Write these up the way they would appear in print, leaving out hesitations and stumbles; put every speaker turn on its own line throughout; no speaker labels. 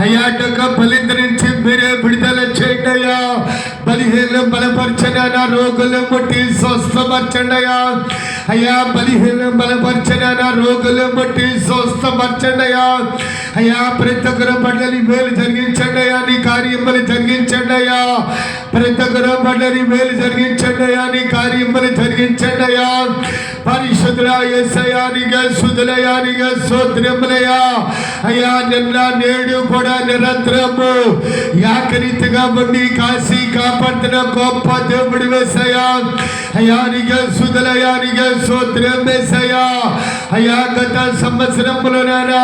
అయ్యా ఫలించి మీరే విడుదల చేయండి అయ్యా. బలహీనం బలపరచండి, నా రోగులను ముట్టి స్వస్థపరచండి అయ్యా. అయ్యా బలహీనం బలపరచండి, నా రోగులను ముట్టి స్వస్థపరచండి అయ్యా. అయ్యా ప్రతి ఒక్కరు పడ్డని మేలు జరిగించండి అయ్యా, నీ కార్యములు జరిగించండి అయ్యా. ప్రతి ఒక్కరు పడ్డని మేలు జరిగించండి అయ్యా, నీ కార్యములు జరిగించండి అయ్యా. పరిశుద్ధుడా యేసయ్యా నీకే స్తుతులయ్యా, నీకే స్తోత్రములయ్యా. అయ్యా నిన్న నేడు కూడా నిరంతరము ఏకరీతిగా ఉండి కాశీ కాపాడుతున్న గొప్ప దేవుడు యేసయ్యా. అయ్యా నీకే స్తుతులయ్యా, నీకే స్తోత్రం యేసయ్యా. అయ్యా గత సంవత్సరములోనైనా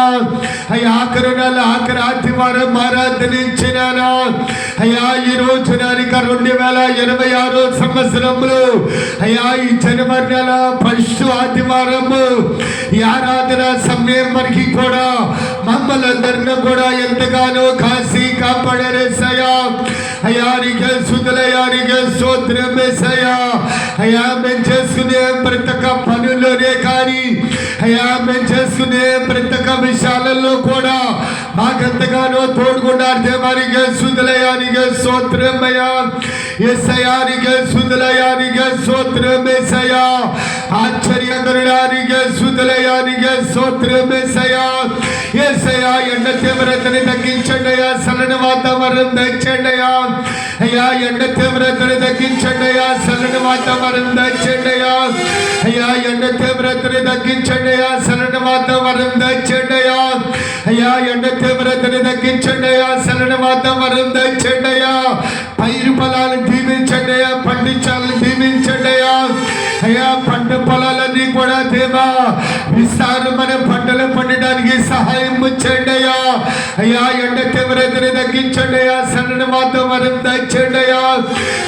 అయ్యా ఆఖరి నెల ఆఖరి ఆదివారం ఆరాధనించినానా అయ్యా ఈ రోజు 2026 సంవత్సరములు అయ్యా ఈ జనవరి నెల ఫస్ట్ ఆదివారము ఈ ఆరాధన సమయం వరకు కూడా మమ్మల్ని అందరినీ కూడా ఎంతగానో కాశీ కాపాడరేసయ్యా. అయ్యా నీకే స్తుతులయ్యా, నీకే స్తోత్రం యేసయ్యా. అయ్యా మేము చేసుకునే ప్రతి ఒక్క పనుల్లోనే కానీ అయ్యా మేము చేసుకునే ప్రతి ఒక్క విషయాలలో కూడా మాకెంతగానో తోడుకున్నారు దేవానికి స్తుతులయ్యా, నీకే స్తోత్రం అయ్యా. యేసయ్యా నీకే స్తుతులయ్యా, నీకే స్తోత్రం యేసయ్యా. ఆశ్చర్యకరుడా నీకే స్తుతులయ్యా, నీకే స్తోత్రం యేసయ్యా. యేసయ్యా ఎండ తీవ్రతని తగ్గించండి అయ్యా, చల్లని వాతావరణం దయచేయండి అయ్యా. అయ్యా ఎండ తీవ్రతని తగ్గించండి అయ్యా, చల్లని వాతావరణం దయచేయండి అయ్యా. అయ్యా ఎండ తీవ్రతని తగ్గించండి అయ్యా, చల్లని వాతావరణం దయచేయండి అయ్యా. అయ్యా ఎండ తీవ్రతని తగ్గించండి అయ్యా, చల్లని వాతావరణం దయచేయండి అయ్యా. పైరు పొలాలను దీవించండి అయ్యా, పండించాలని దీవించండి అయ్యా. అయ్యా పంట పొలాలన్నీ కూడా దేవా విస్తారమైన పంటలు పండడానికి సహాయం చేయండి అయ్యా. అయ్యా ఎండ తీవ్రతని తగ్గించండి అయ్యా, సన్నని వాతావరణం దయచేయండి అయ్యా.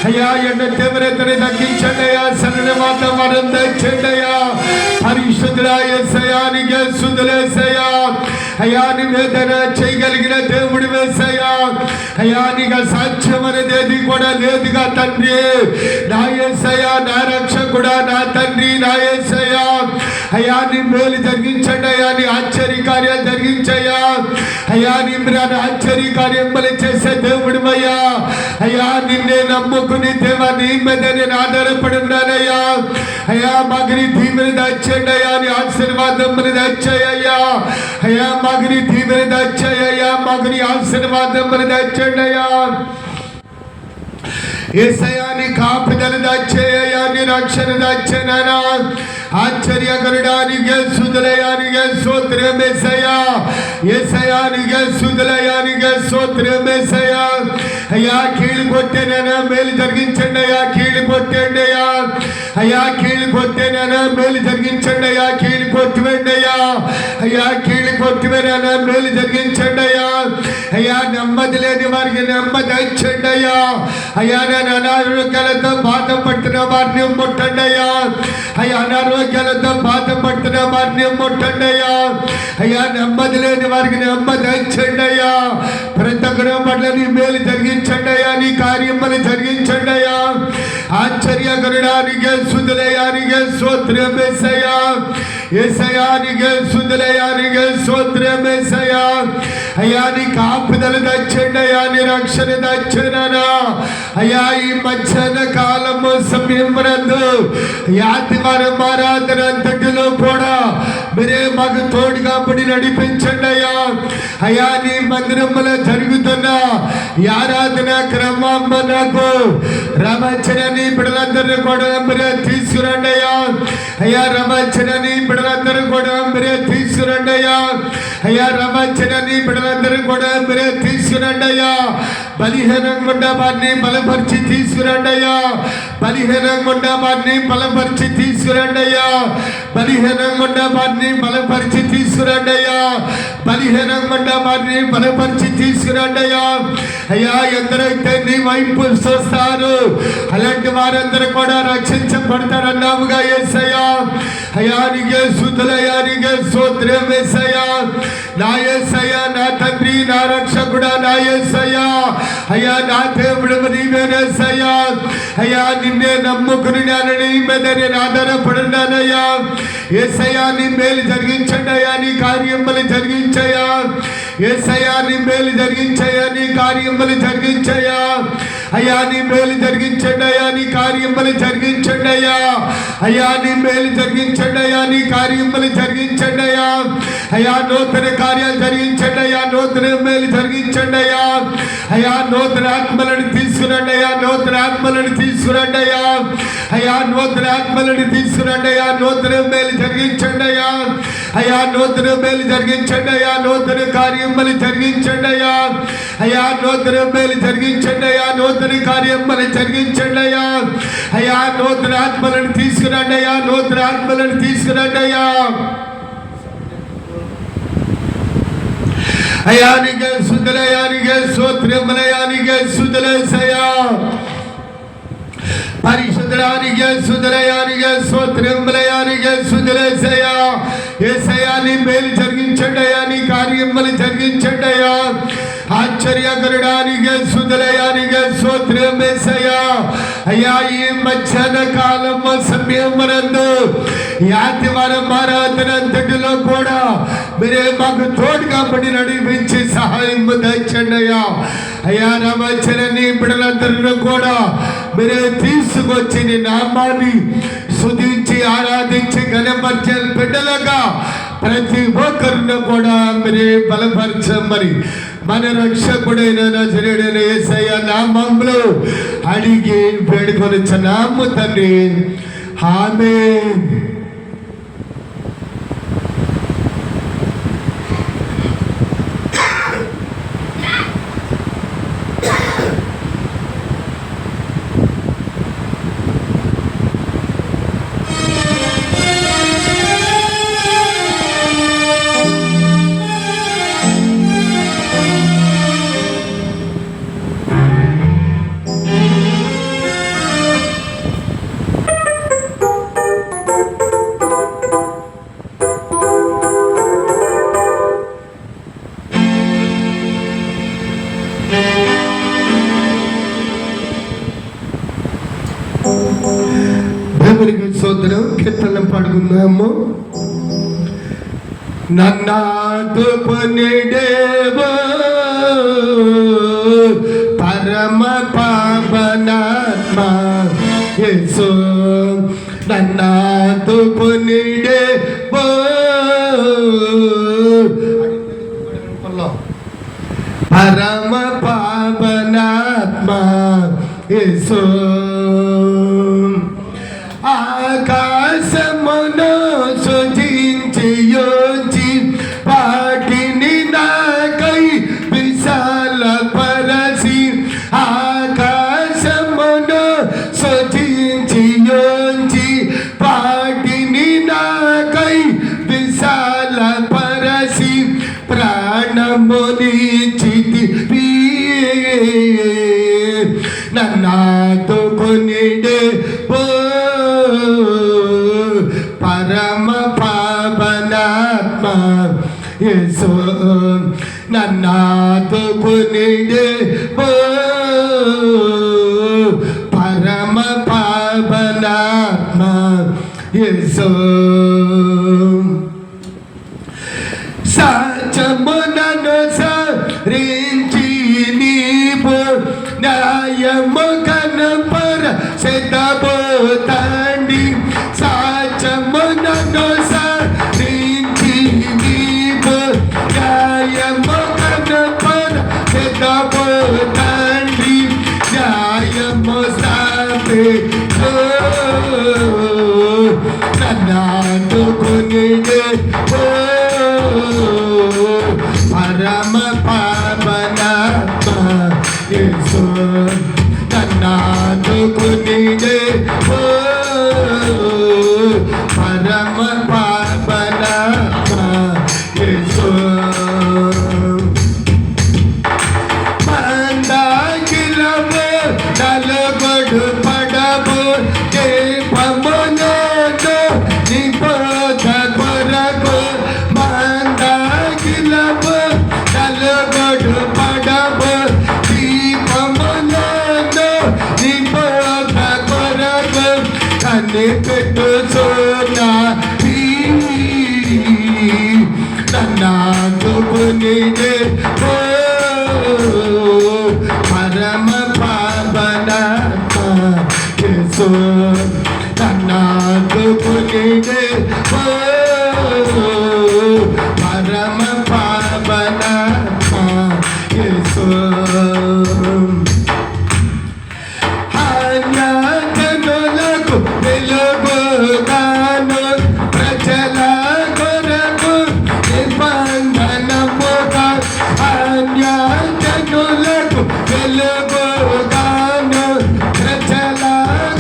అయ్యా ఎండ తీవ్రతని తగ్గించండి అయ్యా, సన్నని వాతావరణం దయచేయండి అయ్యా. పరిశుద్ధుడా యేసయ్యా నీకే స్తుతులు యేసయ్యా. అయ్యా నివేదన చేయగలిగిన దేవుడు యేసయ్యా. అయ్యా నీకు సాధ్యం అనేది ఏది కూడా లేదుగా తండ్రి. నా యేసయ్యా, నా రక్షకుడా, నా తండ్రి, నా యేసయ్యా. అయ్యా నీ మేలు జరిగించండి అయ్యా, నీ ఆశ్చర్య కార్యాలు జరిగించయ్యా. అయ్యా నీ ఆశ్చర్య కార్యములు చేసే దేవుడు అయ్యా. అయ్యా నిన్నే నమ్ముకుని దేవా నీ మీద నేను ఆధారపడి ఉన్నానయ్యా. అయ్యా మాకు నీ దీవెన దయచేయండి అయ్యా, నీ ఆశీర్వాదములు దయచేయ్యా. అయ్యా మాకు నీ దీవెన దయచేయ్యా, మాకు నీ ఆశీర్వాదములు దయచేయండి అయ్యా. యేసయ్యా నీ కాపుదల దయచేయ్యా, నీ రక్షణ దయచేనా. ఆశ్చర్యకరుడా నీకే స్తుతులయ్యా, నీకే స్తోత్రం యేసయ్యా. యేసయ్యా నీకే స్తుతులయ్యా, నీకే స్తోత్రం యేసయ్యా. అయ్యా కీళ్ళు కొట్టేనైనా మేలు జరిగించండి అయ్యా, కీళ్ళు కొట్టండి అయ్యా. అయ్యా కీళ్ళు కొట్టేనైనా మేలు జరిగించండి అయ్యా, కీళ్ళు కొట్టివేండి అయ్యా. అయ్యా కీళ్ళు కొట్టివేనైనా మేలు జరిగించండి అయ్యా. అయ్యా నెమ్మది లేని వారికి నెమ్మది ఇచ్చండి అయ్యా. అయ్యా నేను అనారోగ్యాలతో బాధపడుతున్న వారిని ముట్టండి అయ్యా. అయ్యా అనారోగ్యాలతో బాధపడుతున్న వారిని ముట్టండి అయ్యా. అయ్యా నెమ్మది లేని వారికి నెమ్మది ఇచ్చండి అయ్యా. ప్రతి ఒక్కరి పట్ల నీ మేలు జరిగించండి అయ్యా, నీ కార్యములు జరిగించండి అయ్యా. ఆశ్చర్యకరుడా నీకే స్తుతులయ్యా, నీకే స్తోత్రం యేసయ్యా. యేసయ్యా నీకే స్తుతులయ్యా, నీకే స్తోత్రం యేసయ్యా. అయ్యా నీ కాపుదల దయచేయండి అయ్యా, నీ రక్షణ దయచేనా. అయ్యా ఈ మధ్యాహ్న కాలము సమయం నందు ఆదివారం ఆరాధన అంతటిలో కూడా మీరే మాకు తోడుగా పడి నడిపించండి అయ్యా. అయ్యా నీ మందిరములో జరుగుతున్న ఈ ఆరాధన క్రమం నాకు రమచనని బిడ్డలందరినీ కూడా మీరే తీసుకురండి అయ్యా. అయ్యా రమచనని బిడ్డలందరూ కూడా మీరే తీసుకురండి అయ్యా. అయ్యా రమచనని బిడ్డలందరూ కూడా మీరే తీసుకురండి అయ్యా. బలహీనంగా ఉన్న వారిని బలపరిచి తీసుకురండి అయ్యా. బలహీనంగా ఉన్న వారిని బలపరిచి తీసుకురండి అయ్యా. బలహీనంగా ఉన్న వారిని బలపరిచి తీసుకురండి అయ్యా. బలహీనంగా ఉన్న వారిని బలపరిచి తీసుకురండి అయ్యా. అయ్యా ఎందరైతే నీ వైపు చూస్తారు అలాంటి వారందరూ కూడా రక్షించబడతారన్నావుగా యేసయ్యా. అయ్యా నీకే స్తుతులయ్యా, నీకే స్తోత్రం యేసయ్యా. నా యేసయ్యా, నా తండ్రి, నా రక్షకుడా నా యేసయ్యా. అయ్యా నా దేవుడు నీవేనేసయ్యా. అయ్యా నిన్నే నమ్ముకుని నీ మీద నేను ఆధారపడినానయ్యా. యేసయ్యా నీ మేలు జరిగించండి అయ్యా, నీ కార్యములు జరిగించయ్యా. యేసయ్యా నీ మేలు జరిగించయ్యా, నీ కార్యములు జరిగించయ్యా. అయ్యా నీ మేలు జరిగించండి అయ్యా, నీ కార్యములు జరిగించండి అయ్యా. అయ్యా నీ మేలు జరిగించండి అయ్యా, నీ కార్యములు జరిగించండి అయ్యా. అయ్యా నూతన కార్యాలు జరిగించండి అయ్యా, నూతన మేలు జరిగించండి అయ్యా. అయ్యా నూతన ఆత్మలను తీసుకురండి అయ్యా, నూతన ఆత్మలను తీసుకురండి అయ్యా. అయ్యా నూతన ఆత్మలను తీసుకురండి అయ్యా, నూతన మేలు జరిగించండి అయ్యా. అయ్యా నూతన మేలు జరిగించండి అయ్యా, నూతన కార్యములు జరిగించండి అయ్యా. అయ్యా నూతన మేలు జరిగించండి అయ్యా, నూతన కార్యములు జరిగించండి అయ్యా. అయ్యా నూతన ఆత్మలను తీసుకురండి అయ్యా, నూతన ఆత్మలను తీసుకురండి అయ్యా. అయ్యా నీకే స్తుతులయ్యా, నీకే స్తోత్రములయ్యా, నీకే స్తుతులేసయ్యా. పరిశుద్ధుడానికే స్తుతులయ్యా, నీకే స్తోత్రములయ్యా, నీకే స్తుతులేసయ్యా. యేసయ్యా నీ మేలు జరిగించండి అయ్యా, నీ కార్యములు జరిగించండి అయ్యా. ఆశ్చర్యకరుడానికే స్తుతులయ్యా, నీకే స్తోత్రం యేసయ్యా. అయ్యా ఈ మధ్యాహ్న కాలం సమయమునందు ఈ ఆదివారం ఆరాధనంతటిలో కూడా మీరే మాకు తోడుగా పడి నడిపించి సహాయం దయచండి అయ్యా. అయ్యా రమచన నీ బిడ్డలందరిలో కూడా మీరే తీసుకొచ్చి నీ నామాన్ని స్తుతించి ఆరాధించి ఘనపరిచే బిడ్డలుగా ప్రతి ఒక్కరిని కూడా మీరే బలపరచమని మన రక్షకుడైన నజరేయుడైన యేసయ్య నామములో అడిగి వేడుకొనుచున్నాము తండ్రి. ఆమేన్. దేవునికి స్తోత్రం. కీర్తన పాడుకుందాము. నన్నాదుకొనిడేవో పరమ పావనాత్మ యేసు, నన్నాదుకొనిడేవో పరమ పావనాత్మ యేసు. ఆకాశమును సృజించి యోచి వాటిని నాకై విశాలపరచి, ఆకాశమును సృజించి యోచి వాటిని నాకై విశాలపరచి, ప్రాణమునిచ్చితివి నన్నాదుకొనిడే పరమ పావనాత్మ యేసు, నన్నాదుకొనిడే పరమ పావనాత్మ యేసు. సత్యమునను సరించి నీవు న్యాయము కనపరచెదబోతండి, సత్యమునను సరించి నీవు న్యాయము కనపరచెదబోతండి, న్యాయము స్థాపించు నన్నాదుకొనిడే పరమ పావనాత్మ యేసు, నన్నాదుకొనిడే పరమ పావనాత్మ యేసు. మందాకిలము నలుగొడు పడవు దీపమునకు నిపోత కొరకు, మందాకిలము నలుగొడు కనిపెట్టుచున్నది నన్నాదుకునిదే ఓ పరమ పావన యేసు నన్నాదుకునిదే ఓ పరమ పావన యేసు అన్యజనులకు వెలుగుగాను ప్రజల కొరకు నిబంధనముగా అన్యజనులకు వెలుగుగాను ప్రజల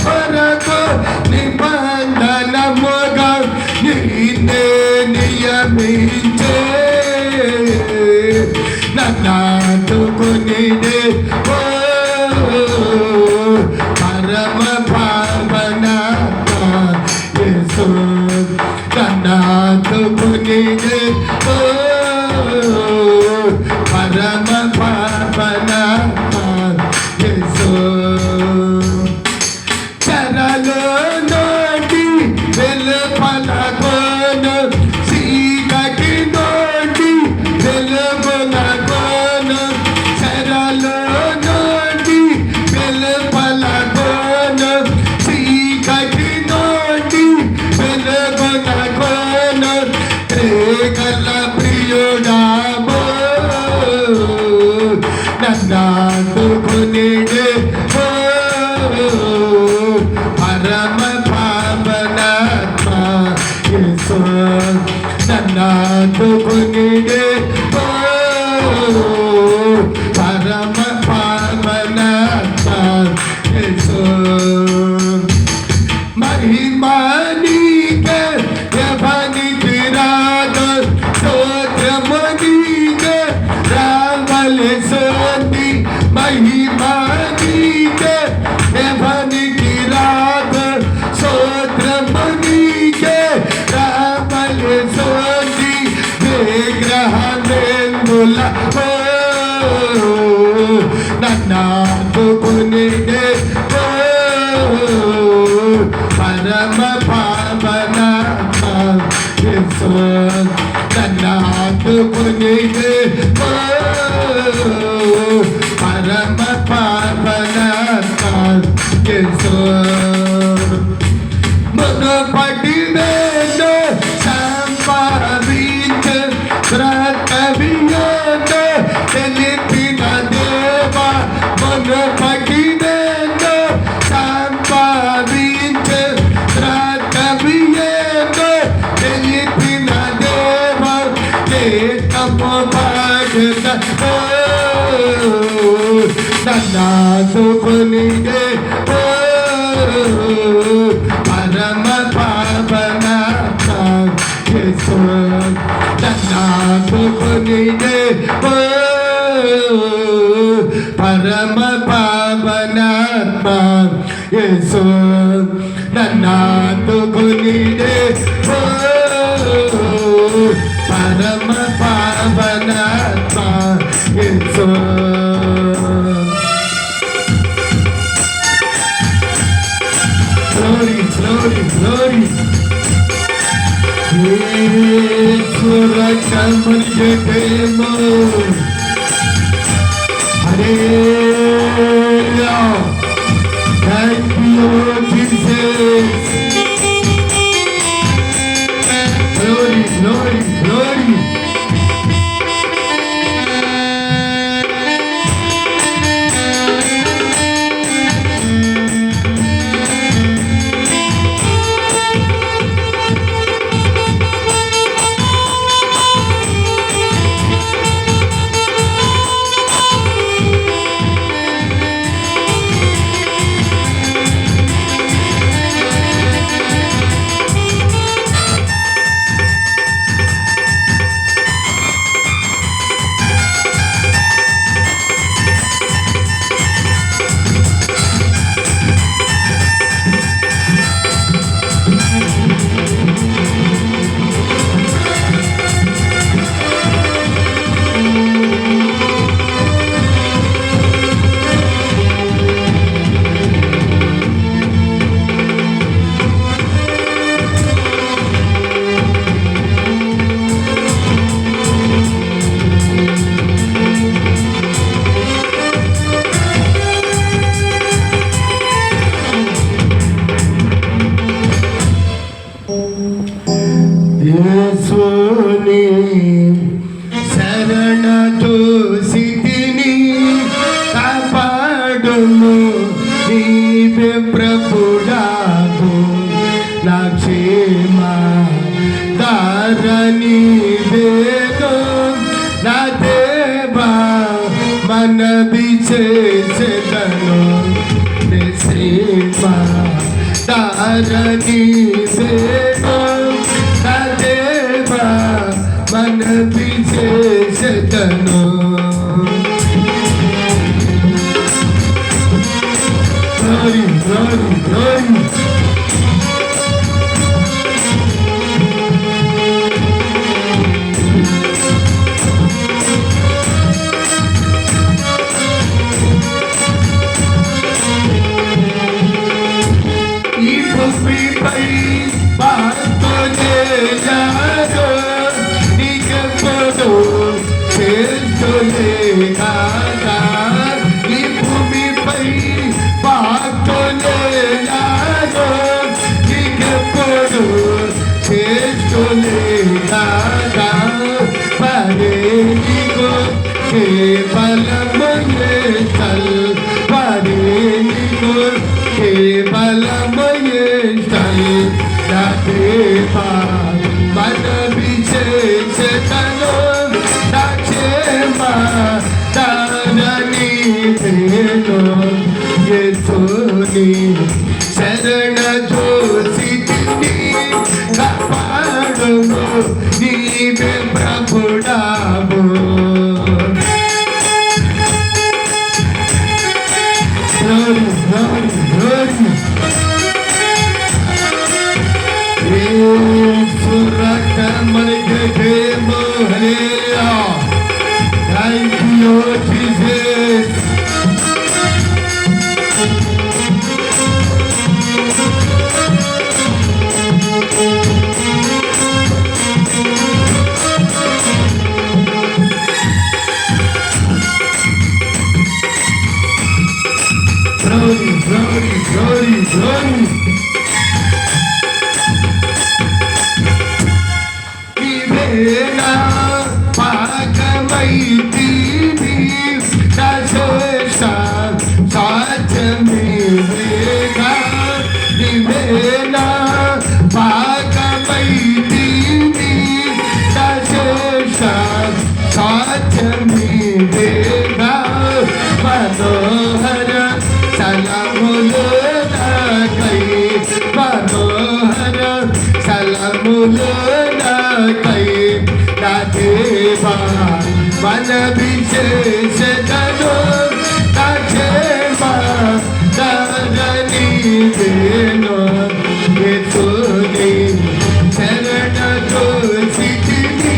కొరకు నిబంధనముగా నిన్నే నియమించే నన్నాదుకునిదే ఓ పరమ పావన యేసు నన్నాదుకునిదే ఓ పరమ పావన యేసు చెరలో నుండి వెలుపలగోను చీకటి నుండి వెలుగులగోను చెరలో నుండి వెలుపలగోను చీకటి నుండి వెలుగులగోను త్రేగల ప్రియుడామో నన్నాదుకునిదే ఓ పరమ పావన యేసు నన్నాదుకునిదే ఓ పరమ పావన యేసు మహిమా నీకే ఎవనికి రాదు స్తోత్రము నీకే రావలసింది మహిమా నీకే ఎవనికి రాదు స్తోత్రము నీకే రావలసింది విగ్రహమేందుల నన్నాదుకునిదే ఓ పరమ పావన యేసు నన్నాదుకునిదే ఓ పరమ పావన యేసు మునుపటి వేను సంపాదించ బ్రతవియోను తెలిపిన దేవా మునుపటి వేను సంపాదించ బ్రతవియోను తెలిపిన దేవా ఏకము బాధ్యత నన్నాదుకునిదే ఓ పరమ పావన యేసు నన్నాదుకునిదే ఓ పరమ పావన యేసు నన్నాదుకునిదే ఓ పరమ పావన యేసు glory glory glory యేసు రక్షమని జయము హల్లెలూయా thank you Jesus glory glory glory మనవి చేసేదను సేవ దారని సేవ నా దేవ మనవి చేసేదను glory glory glory శరణ జోసి కాపాడు నీవే ప్రభుడాము glory glory glory సురట మనకి దేమో hallelujah thank you Jesus glory glory glory glory Ivena pagamaithi dasha saatmega Ivena pagamaithi dasha saatmega manohara salamulu nakai manohara salamulu nakai nadeva manavi chesedanu nadeva darani deno yetuni sarana jositini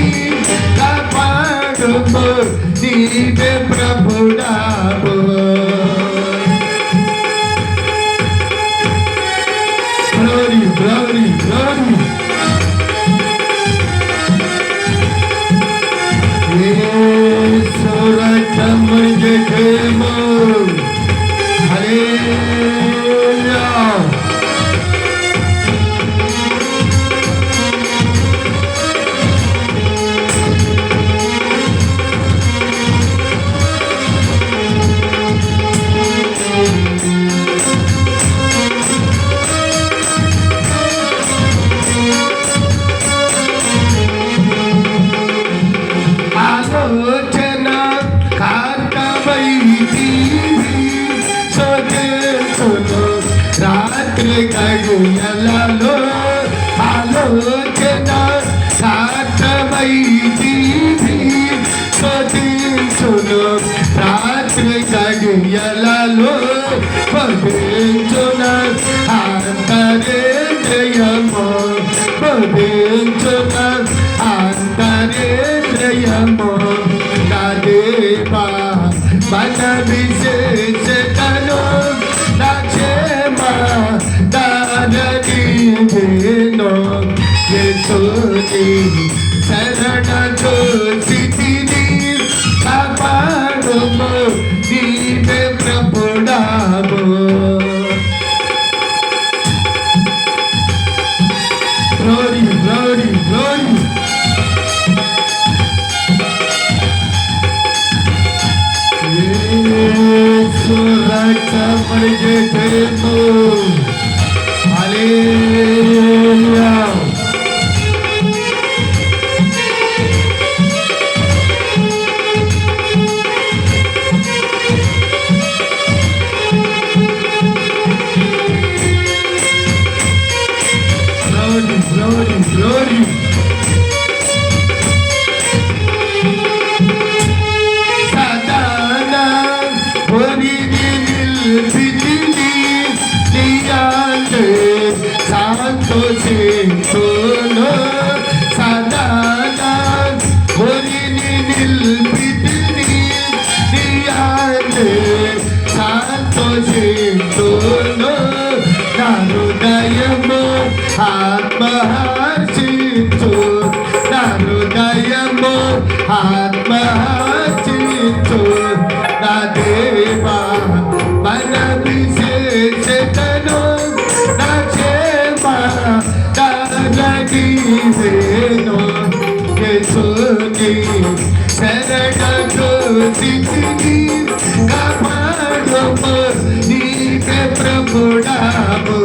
kapadu nive prabhudamu glory glory glory Hallelujah కడుయలలో ఆలోచన సార్థమైది శోధించును రాత్రి కడుయలలో పవించున అంతరేంద్రియము పవించున అంతరేంద్రియము నా దేవా మన విశేషతను నా క్షేమ దానీదేనో యేసుని శరణ జోసితిని కాపాడుము నీవే ప్రభుడాము glory glory glory Yesu raka margetemo Hallelujah ఆత్మహర్షించు నా హృదయము ఆత్మహర్షించు నా దేవా మన విశేషతను నా క్షేమ తరగీవేను యేసుని శరణ జ్యోతిని కాపాడుము నీకే ప్రభుడాము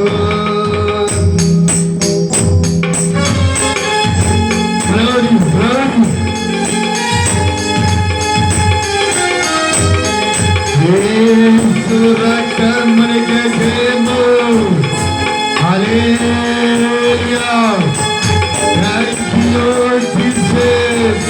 Hallelujah. Thank you, Jesus.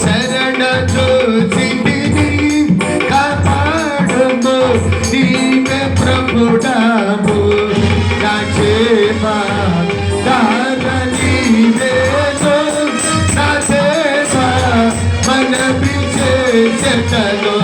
శరణ జ్యోతిని కాపాడుము నీవే ప్రభుడాము నా క్షేమ నీవేను నా సేవ మన విశేషతను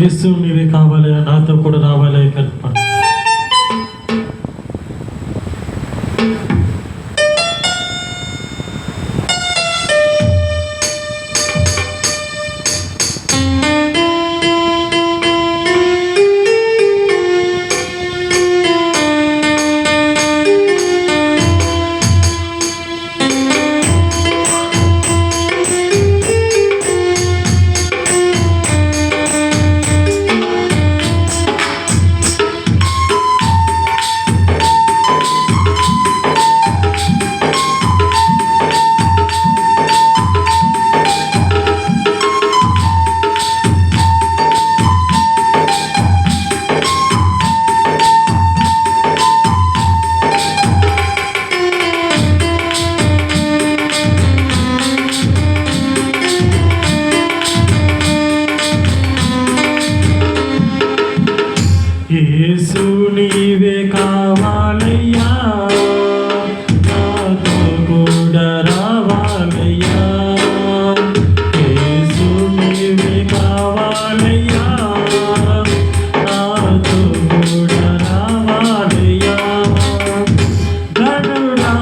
యేసు నీవే కావాలి, నాతో కూడా రావాలి కనపడు. యేసు నీవే కావాలయ్యా, నాతో కూడా రావాలయ్యా. యేసు నీవే కావాలయ్యా, నాతో కూడా రావాలయ్యా. గనుడా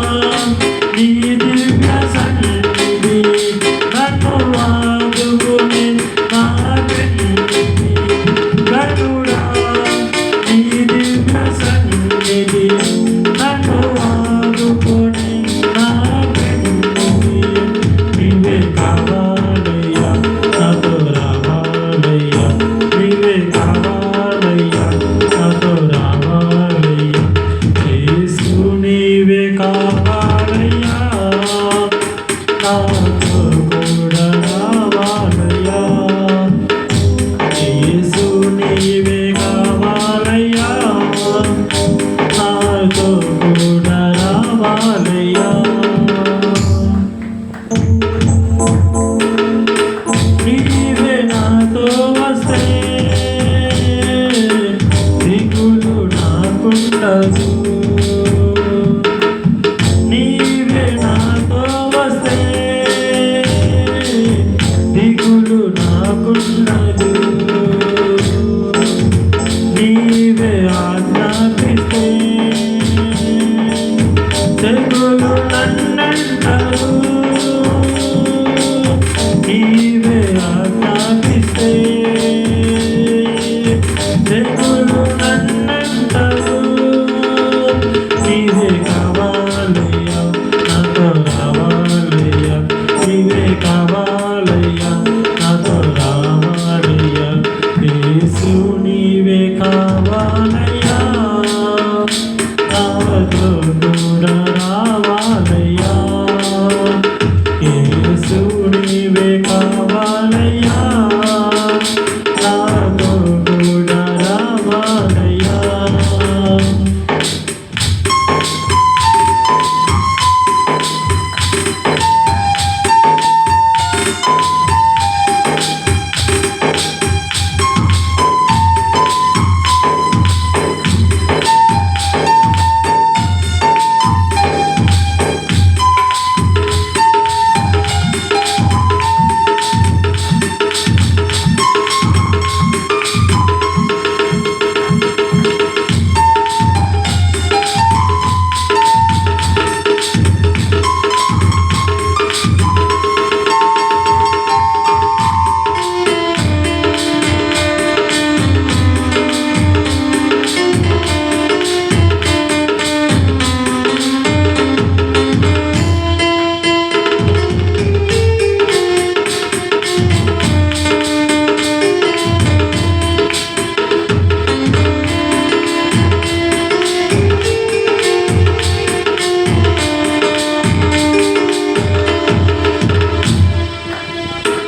నీ దివ్య సన్నిధి నన్ను ఆదుకుని నా పెన్నిధి. గనుడా నీ దివ్య సన్నిధి నన్ను ఆదుకుని నా పెన్నిధి. నీవే కావాలయ్యా, నాతో రావాలయ్యా. నీవే కావాలయ్యా, నాతో రావాలయ్యా. యేసు నీవే కావాలయ్యా, నాతో కూడా రావాలయ్యా. యేసు నీవే కావాలయ్యా, నాతో కూడా రావాలయ్యా. నీవే నాతో వస్తే దిగులు నాకుండదు. నీవే నాతో వస్తే దిగులు నాకుండదు. నీవే ఆజ్ఞాపిస్తే తెగులు నన్నంటరు. నీవే ఆజ్ఞాపిస్తే తెగులు నన్నంటరు. నీవే కావాలయ్యా, నాతో రావాలయ్యా. నీవే కావాలయ్యా, నాతో రావాలయ్యా. యేసు నీవే కావాలయ్యా, నాతో కూడా రావాలయ్యా. యేసు నీవే కావాలయ్యా, నాతో కూడా రావాలయ్యా.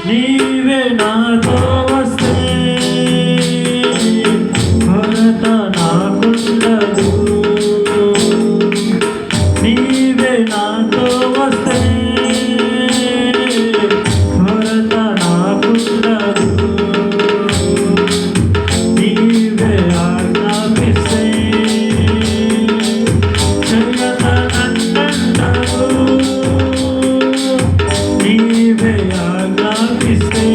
నీవే నాతో వస్తే కొరత నాకుండదు. నీవే నాతో వస్తే కొరత నాకుండదు. నీవే ఆజ్ఞాపిస్తే జగత నన్నంటరు. నీవే ఆజ్ఞాపిస్తే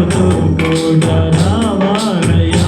నాతో కూడా రావాలయ్యా.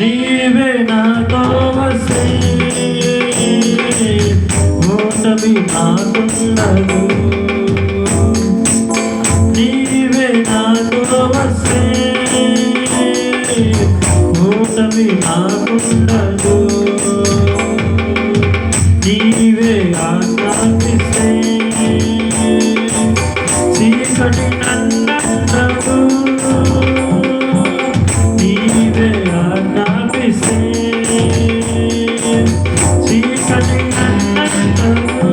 నీవే నాతో వస్తే ఓటమి నాకుండదు. నీవే నాతో వస్తే ఓటమి నాకుండదు. నీవే ఆజ్ఞాపిస్తే చీకటి నన్నంటదు. నీవే ఆజ్ఞాపిస్తే చీకటి నన్నంటదు.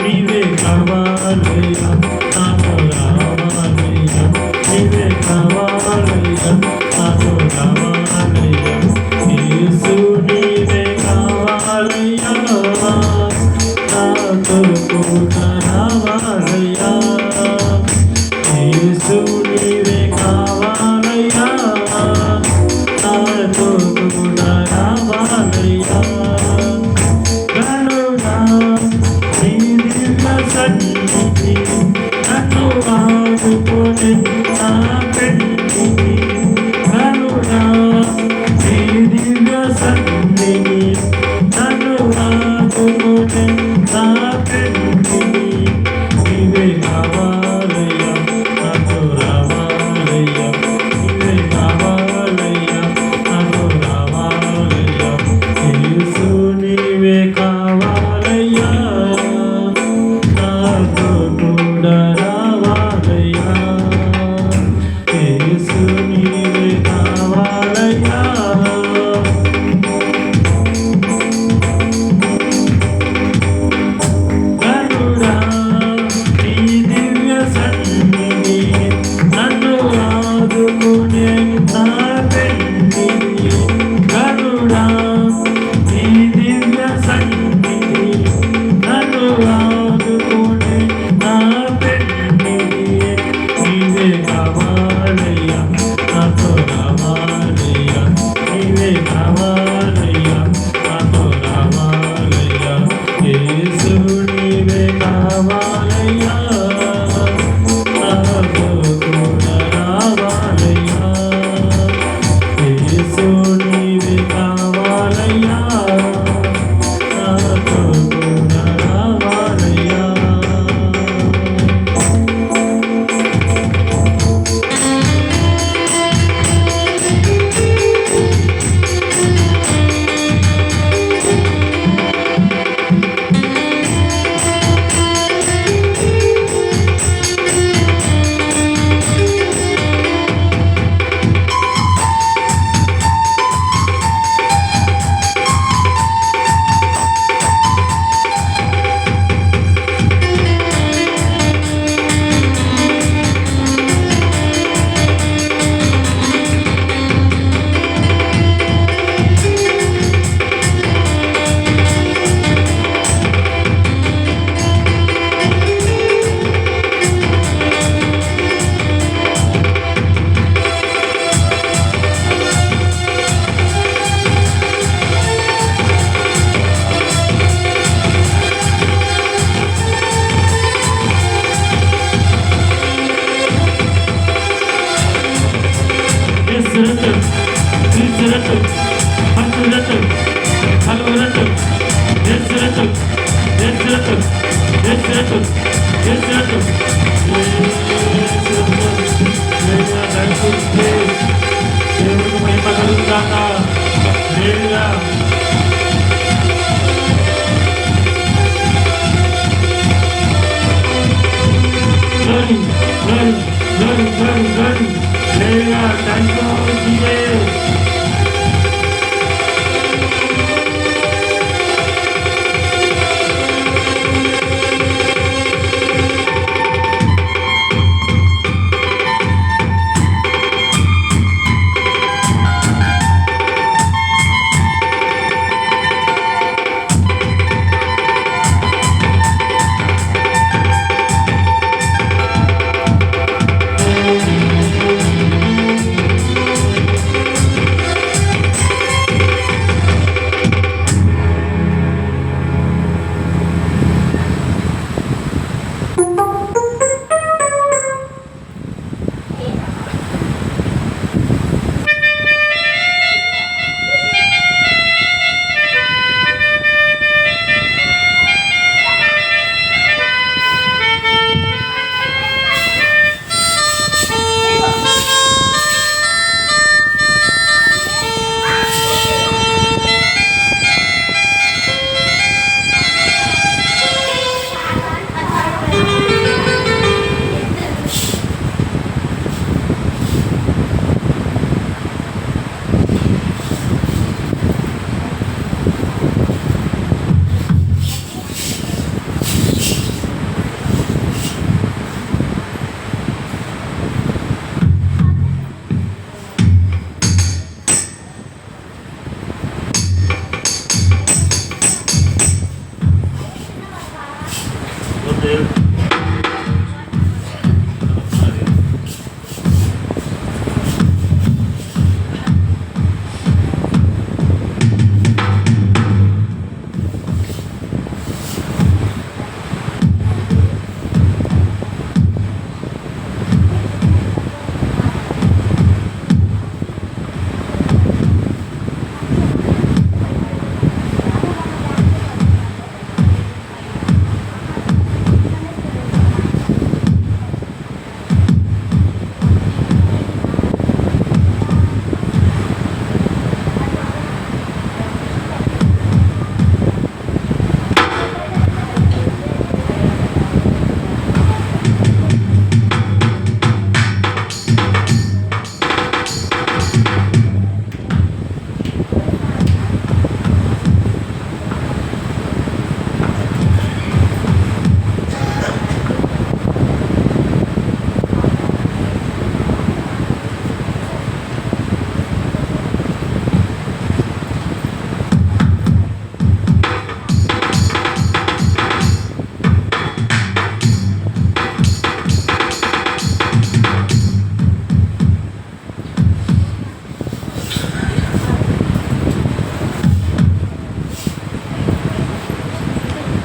నీవే glory, glory, glory, glory, glory. Hallelujah. Thank you, Jesus.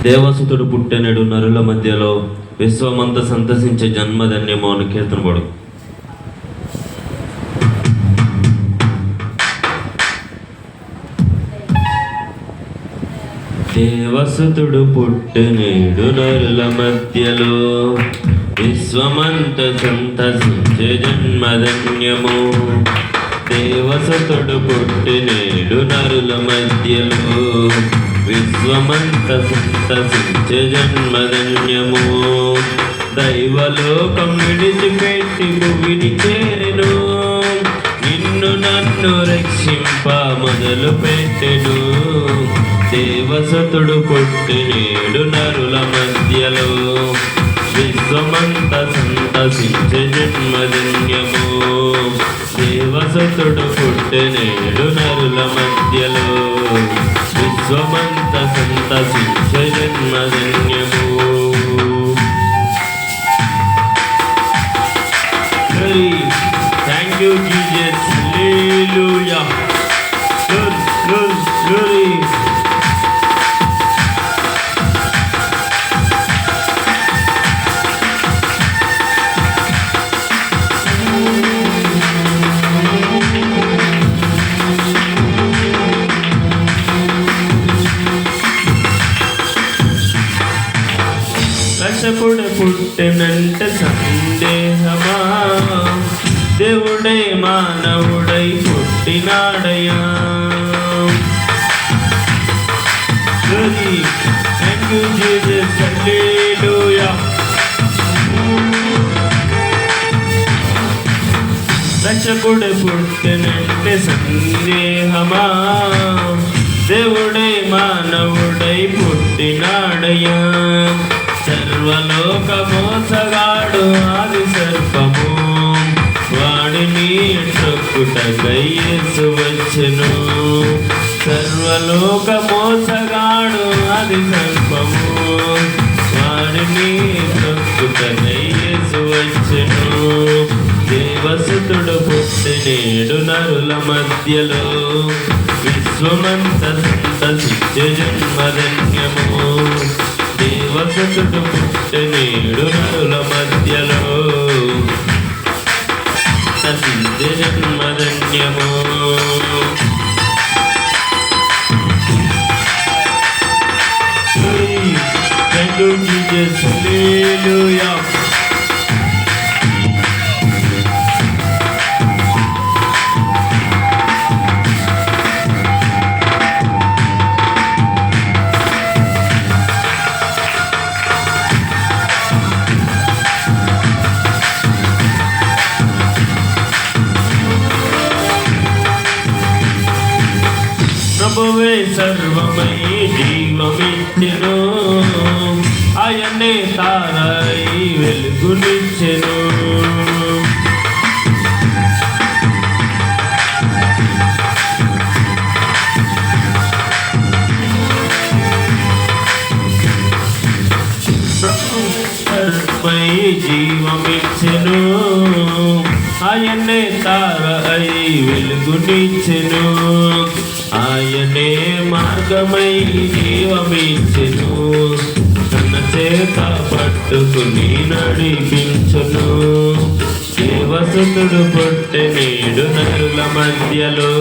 దేవసుతుడు పుట్టెనెడు నరుల మధ్యలో విశ్వమంత సంతసించే జన్మధన్యమో అని కీర్తన పడు. దేవసుతుడు పుట్టెనెడు నరుల మధ్యలో విశ్వమంత సంతసించే జన్మధన్యము. దేవసుతుడు పుట్టెనెడు నరుల మధ్యలో విశ్వమంత సంతసించే జన్మధన్యము. దైవలోకం విడిచిపెట్టి భూమిని చేరెను, నిన్ను నన్ను రక్షింప మొదలు పెట్టెను. దేవసుతుడు పుట్టినేడు నరుల మధ్యలో విశ్వమంత సంతసించే జన్మధన్యము. దేవసుతుడు పుట్టినేడు నరుల మధ్యలో విశ్వమంత సంతసించే జన్మధన్యము. Thank you, Jesus. Hallelujah. Glory, glory, glory. కశపుడు పుట్టెనంట సందేహమా, దేవుడే మానవుడై పుట్టినాడయా. Thank you, Jesus. Hallelujah. రక్షకుడు పుట్టినంటే సందేహమా, దేవుడే మానవుడై పుట్టినాడయ్యా. సర్వలోక మోసగాడు ఆది సర్పము, వాడిని ట్రొక్కుటకై యేసు వచ్చెను. సర్వలోక మోసగాడు ఆది సర్పము, వాడిని ట్రొక్కుటకై యేసు వచ్చెను. దేవసుతుడు పుట్టినేడు నరుల మధ్యలో, విశ్వమంత సంతసించే జన్మధన్యము. దేవసుతుడు పుట్టినేడు నరుల మధ్యలో, సంతసించే జన్మధన్యము. Thank you, Jesus. Hallelujah. ప్రభువే సర్వమై జీవమిచ్చెను, ఆయనే తారై వెలుగునిచ్చెను. సర్వమై జీవమిచ్చెను, ఆయనే తారై వెలుగునిచ్చెను. ఆయనే మార్గమై జీవమిచ్చెను, తన చేత పట్టుకుని నడిపించును. దేవసుతుడు పుట్టినేడు నరుల మధ్యలో,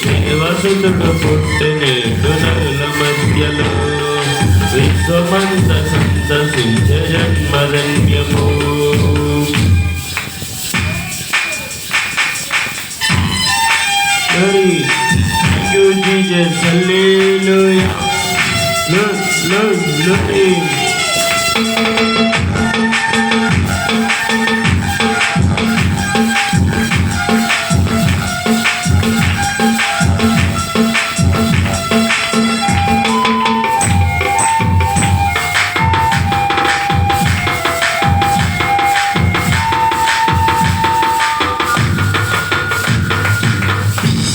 దేవసుతుడు పుట్టినేడు నరుల మధ్యలో, విశ్వమంత సంతసించే జన్మధన్యము. Thank you, Jesus. Hallelujah. Glory.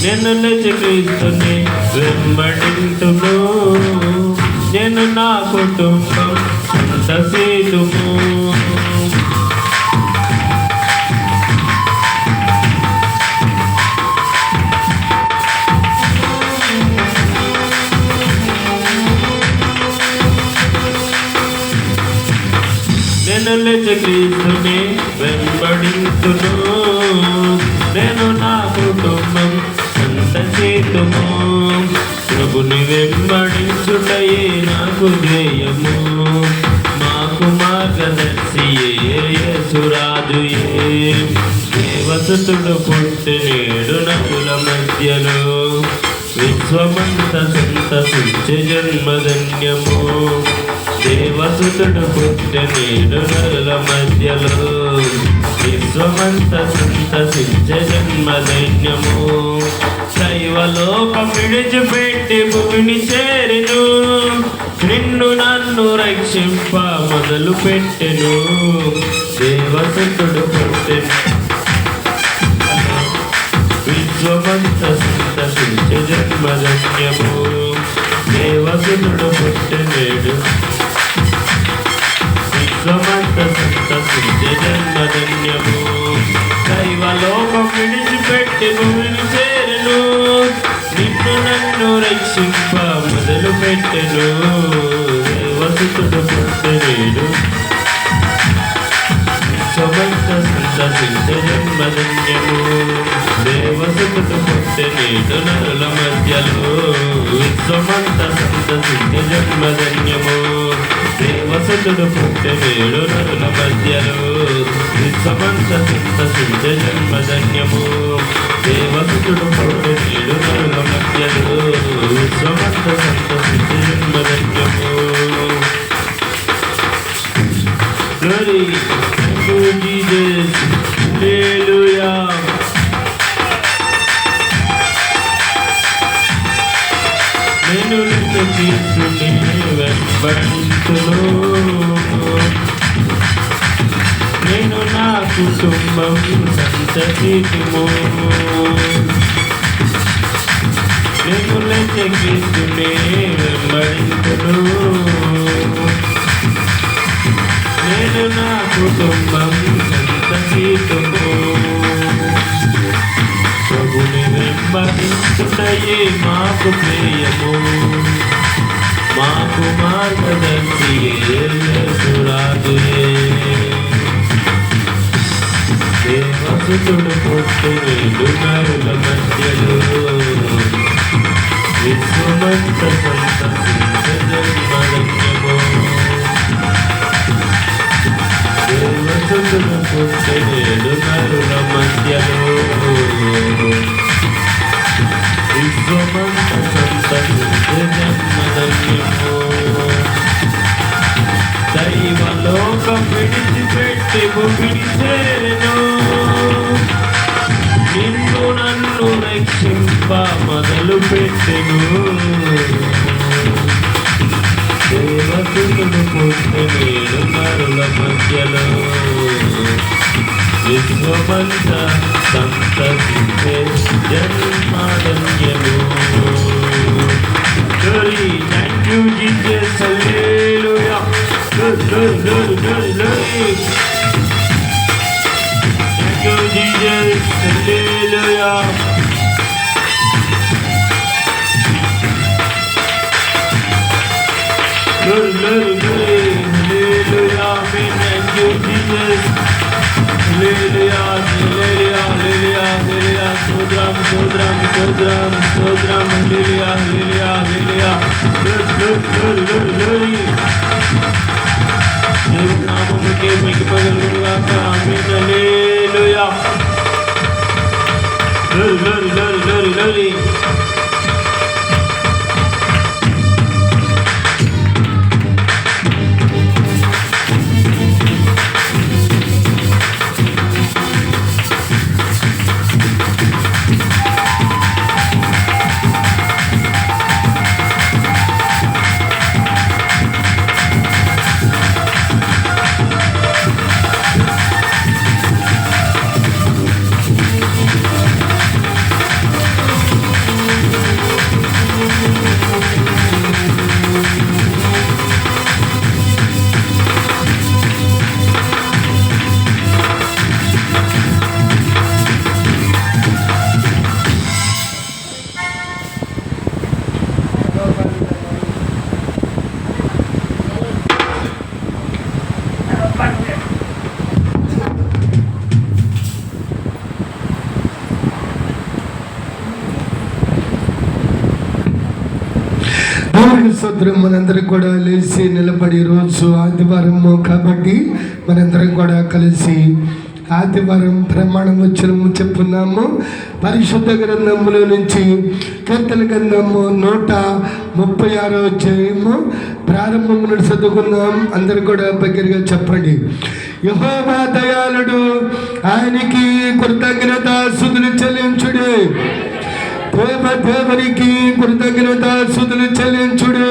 నేను క్రీస్తుని వెంబడింతును, నేను నా కుటుంబం సంతసితుము. నేను క్రీస్తుని వెంబడింతును, నేను నా కుటుంబం సంతసితుము. ప్రభుని వెంబడించుటయే నాకు ధ్యేయము, మాకు మార్గదర్శియే యేసురాజుయే. దేవసుతుడు పుట్టినేడు నరుల మధ్యలో, విశ్వమంత సంతసించే జన్మధన్యము. దేవసుతుడు పుట్టినేడు నరుల మధ్యలో, విశ్వమంత సంతసించే జన్మధన్యము. దైవలోకం విడిచిపెట్టి భూమిని చేరెను, నిన్ను నన్ను రక్షింప మొదలు పెట్టెను. దేవసుతుడు పుట్టెను, విశ్వమంత సంతసించే జన్మధన్యము. దేవసుతుడు పుట్టినేడు, విశ్వమంత సంతసించే జన్మధన్యము. దైవలోకం విడిచిపెట్టి భూమిని చేరెను, నిన్ను నన్ను రక్షింప మొదలు పెట్టెను. దేవసుతుడు పుట్టినేడు, విశ్వమంత సంతసించే జన్మధన్యము. దేవసుతుడు పుట్టినేడు నరుల మధ్యలో, విశ్వమంత సంతసించే జన్మధన్యము. దేవసుతుడు పుట్టినేడు నరుల మధ్యలో, విశ్వమంత సంతసించే జన్మధన్యము. దేవసుతుడు పుట్టినేడు నరుల మధ్యలో, విశ్వమంత సంతసించే జన్మధన్యము. క్రీస్తుని వెంబడింతును. నేను నా కుటుంబం సంతతిము. నేను క్రీస్తుని వెంబడింతును. నేను నా కుటుంబం సంతతిము. ప్రభుని వెంబడించుటయే మాకు ప్రియము. మాకు మార్గదర్శి యేసురాజుయే. దేవసుతుడు పుట్టినడు నరుల మధ్యలో. విశ్వమంత సంతసించ జన్మధన్యము. దేవసుతుడు పుట్టినడు నరుల మధ్యలో. విశ్వమంత సంతసించ జన్మధన్యము. దైవలోకం విడిచిపెట్టి విడిచేను. నిన్ను నన్ను రక్షింప మొదలు పెట్టెను. దేవసుతుడు పుట్టినడు నరుల మధ్యలో. విశ్వమంత సంతసించే జన్మధన్యము. Thank you, Jesus. Hallelujah. Glory. Thank you, Jesus. Hallelujah. Glory. Hallelujah. Amen. Thank you, Jesus. Hallelujah. Sodram. Hallelujah. Glory. దేవుని నామముకే మహిమ కలుగును గాక. ఆమేన్. హల్లెలూయా. Glory.
స్తోత్రం. మనందరం కూడా లేచి నిలబడి, రోజు ఆదివారము కాబట్టి మనందరం కూడా కలిసి ఆదివారం ప్రమాణం వచనము చెప్పున్నాము. పరిశుద్ధ గ్రంథములో నుంచి కీర్తన గ్రంథము 136వ అధ్యాయము ప్రారంభం నుండి చదువుకుందాం. అందరు కూడా దగ్గరగా చెప్పండి. యెహోవా దయాళుడు, ఆయనకి కృతజ్ఞతాస్తుతులు చెల్లించుడు. దేవునికి కృతజ్ఞతాస్తుతులు చెల్లించుడు.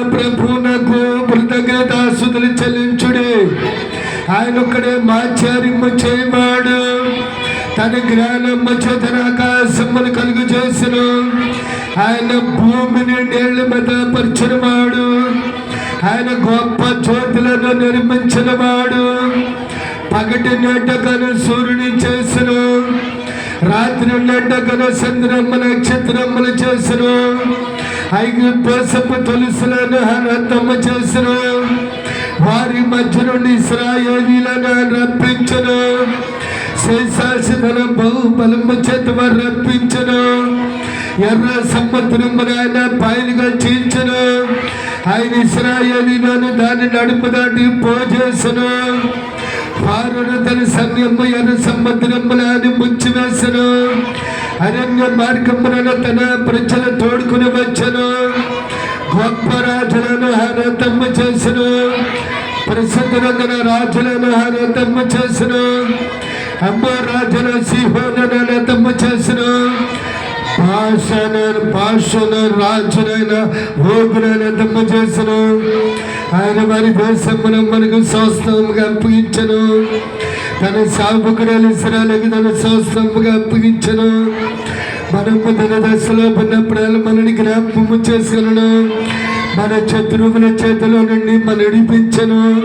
ప్రభునకు కృతజ్ఞతాస్తుతులు చెల్లించుడు. ఆయన ఒక్కడే మాచార్యము చేయవాడు. తన జ్ఞానము చేత ఆకాశమును కలుగు చేసెను. ఆయన భూమిని నీళ్ల మీద పరిచినవాడు. ఆయన గొప్ప జ్యోతులను నిర్మించిన వాడు. పగటి నెట్టకను సూర్యుని చేసెను. రాత్రి నెట్టకను చంద్రమ్మ నక్షత్రములు చేసెను. ఐగుప్తు తులసులను రథము చేసెను. వారి మధ్య నుండి ఇశ్రాయేలీయులను రప్పించెను. శేషాశితన బహుబలము చేత వారు రప్పించెను. ఎర్ర సముద్రమును ఆయన పైలుగా చీల్చెను. ఆయన ఇశ్రాయేలీయులను దాని నడుము దాటి పోజేసెను. ఫరోను తన సైన్యము ఎర్ర సముద్రములను ముంచివేసెను. అరణ్య మార్గములను తన ప్రజలు తోడుకుని వచ్చెను. గొప్ప రాజులను హరతమ్మ చేసెను. ప్రసిద్ధులైన రాజులను హరతమ్మ చేసెను. అమ్మ రాజుల సిహోనులను హతము చేసెను. భాషను రాజునైనా రోగునైనా దమ్మ చేసను. ఆయన వారి దేశమును మనకు స్వస్థముగా అప్పగించను. తన సేవకుడైన ఇశ్రాయేలుకు తన స్వస్థముగా అప్పగించను. మనము తన దశలో ఉన్నప్పుడు మనని జ్ఞాపకము చేసుకును. మన శత్రువుల చేతిలో నుండి మన విడిపించను.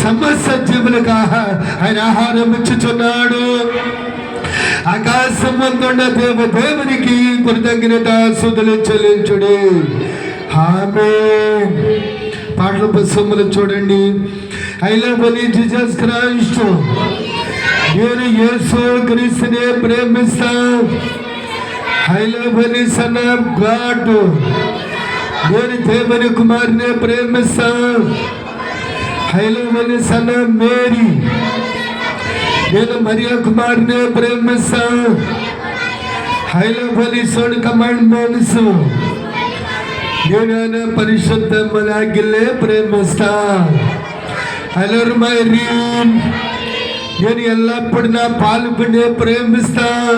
సమస్త జీవులకు ఆయన ఆహారం ఇచ్చుచున్నాడు. ఆకాశమందున్న దేవునికి కృతజ్ఞతాస్తుతులు చెల్లించుడి. ఆమేన్. పాటల పుస్తకములు చూడండి. I love Jesus Christ. నేను యేసు క్రీస్తునే ప్రేమిస్తా. I love son of God. నేను దేవుని కుమారునే ప్రేమిస్తా. I love son of Mary. నేను మరియా కుమారునే ప్రేమిస్తా. I love son commandments. నేను ఆయన పరిశుద్ధ ఆజ్ఞలే ప్రేమిస్తా. I love my realm. నేను ఎల్లప్పుడు నా పాలుబడినే ప్రేమిస్తా.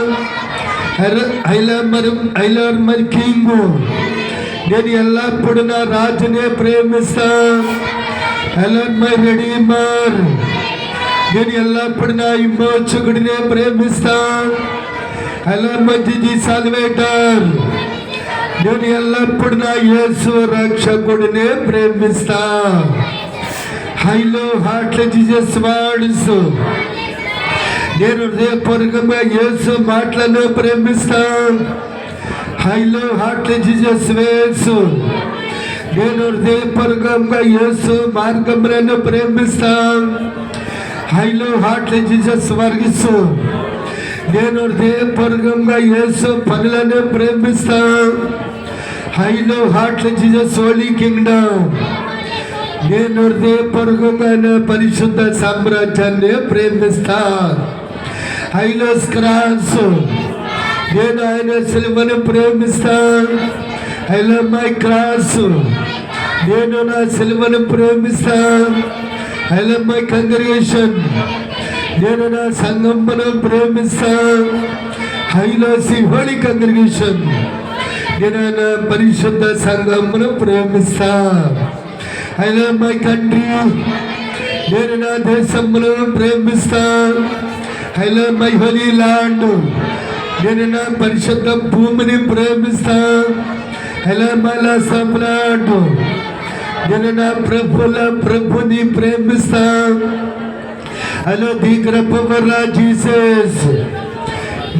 I love my king. నేను ఎల్లప్పుడు నా రాజునే ప్రేమిస్తా. I love my redeemer. నేను ఎల్లప్పుడు నా విమోచకుడినే ప్రేమిస్తా. I love my సాల్వేటర్. నేను ఎల్లప్పుడు నా యేసు రక్షకుడినే ప్రేమిస్తా. I love heart Jesus words. నేను హృదయపూర్వకంగా యేసు మాటలను ప్రేమిస్తా. I love heart Jesus ways. నేను హృదయపూర్వకంగా యేసు మార్గములను ప్రేమిస్తా. I love heart Jesus works. నేను హృదయపూర్వకంగా యేసు పనులను ప్రేమిస్తా. I love heart Jesus holy kingdom. నేను హృదయపూర్వకంగా పరిశుద్ధ సామ్రాజ్యాన్ని ప్రేమిస్తా. I love cross. నేను ఆయన సిలువను ప్రేమిస్తా. I love my cross. నేను నా సిలువను ప్రేమిస్తా. I love my congregation. నేను నా సంఘమును ప్రేమిస్తా. I love the holy congregation. నేను నా పరిశుద్ధ సంఘమును ప్రేమిస్తా. I love my country. నేను నా దేశమును ప్రేమిస్తా. I love my holy land. నేను నా పరిశుద్ధ భూమిని ప్రేమిస్తా. I love my lord of blood. నేను నా ప్రభుని ప్రేమిస్తా. ఐ లవ్ ది కృపవర జీసస్.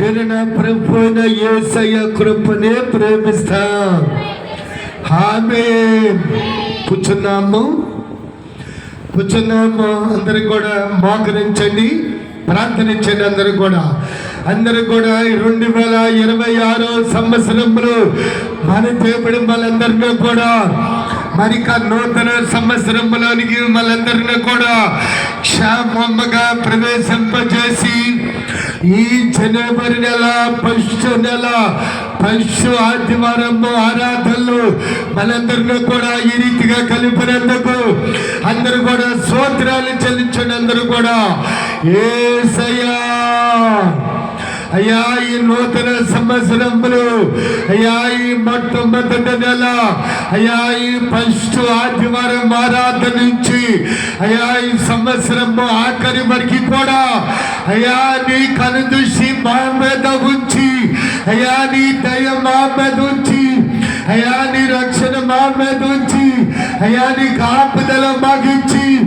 నేను నా ప్రభువైన యేసయ్య కృపనే ప్రేమిస్తా. ఆమేన్. కూర్చున్నాము. అందరికి కూడా మోకరించండి, ప్రార్థనించండి. అందరూ కూడా ఈ 2026 సంవత్సరంలో మన దేవుడు మనందరినీ కూడా మరి నూతన సంవత్సరంలోనికి మనందరినీ కూడా క్షేమంగా ప్రవేశింపజేసి ఈ జనవరి నెల ఫస్ట్ ఆదివారం ఆరాధనలు మనందరినీ కూడా ఈ రీతిగా కలిపినందుకు అందరూ కూడా స్తోత్రాలు చెల్లించండి. అందరూ కూడా యేసయ్యా. అయ్యా, ఈ నూతన సంవత్సరంలో అయ్యా, ఈ మొట్టమొదటి నెల అయ్యా, ఈ ఫస్ట్ ఆదివారం ఆరాధన నుంచి అయ్యా, ఈ సంవత్సరం ఆఖరి వరకు కూడా అయ్యా, నీ కనుదృష్టి మా మీద ఉంచి అయ్యా, నీ దయ మా మీద ఉంచి అయ్యా, నీ రక్షణ మా మీద ఉంచి అయ్యా, నీ కాపుదల మాకిచ్చి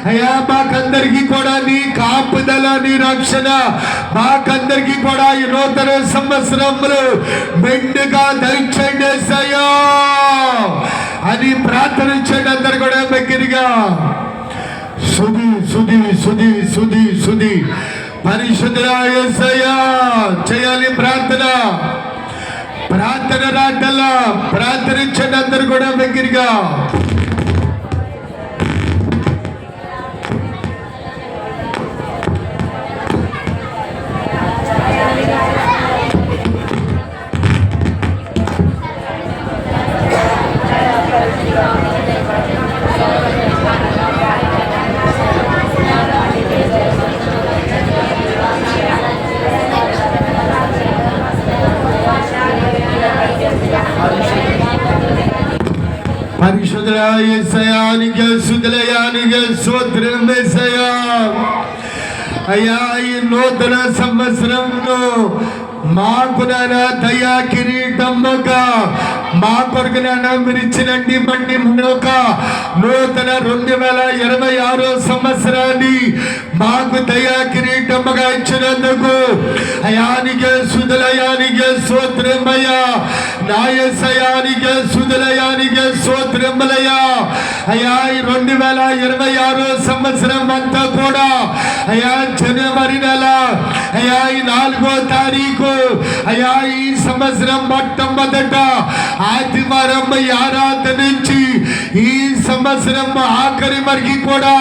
అయ్యా, మాకందరికి కూడా నీ కాపుదల నీ రక్షణ మాకందరికి కూడా ఈ నూతన సంవత్సరంలో మెండుగా దయచేయండి యేసయ్యా అని ప్రార్థనించండి. అందరు కూడా దగ్గరగా సుధి పరిశుద్ధుడా యేసయ్యా చేయాలి ప్రార్థన రాటల్లా ప్రార్థనించండి. అందరు కూడా దగ్గరగా యేసయ్యానికి స్తుతులయానికి స్తోత్రం యేసయ్యా. అయ్యా ఈ నూతన సంవత్సరంలో మాకు నాన్న దయా కిరీటమ్మగా మా కొరకు నాన్న మీరు ఇచ్చినండి బండి మనొక నూతన 2026 సంవత్సరాన్ని మాకు దయా కిరీటమ్మగా ఇచ్చినందుకు అయానికే స్తుతులయానికే స్తోత్రమయ్యా. నా యేసయ్యానికే స్తుతులయానికే స్తోత్రములయ్యా. అయ్యా ఈ 2026 సంవత్సరం అంతా కూడా అయ్యా జనవరి నెల అయ్యా ఈ 4వ తారీఖు అయ్యా ఈ సంవత్సరం మొట్టమొదట ఆదివారం ఆరాధన నుంచి ఈ సంవత్సరం ఆఖరి వరకు కూడా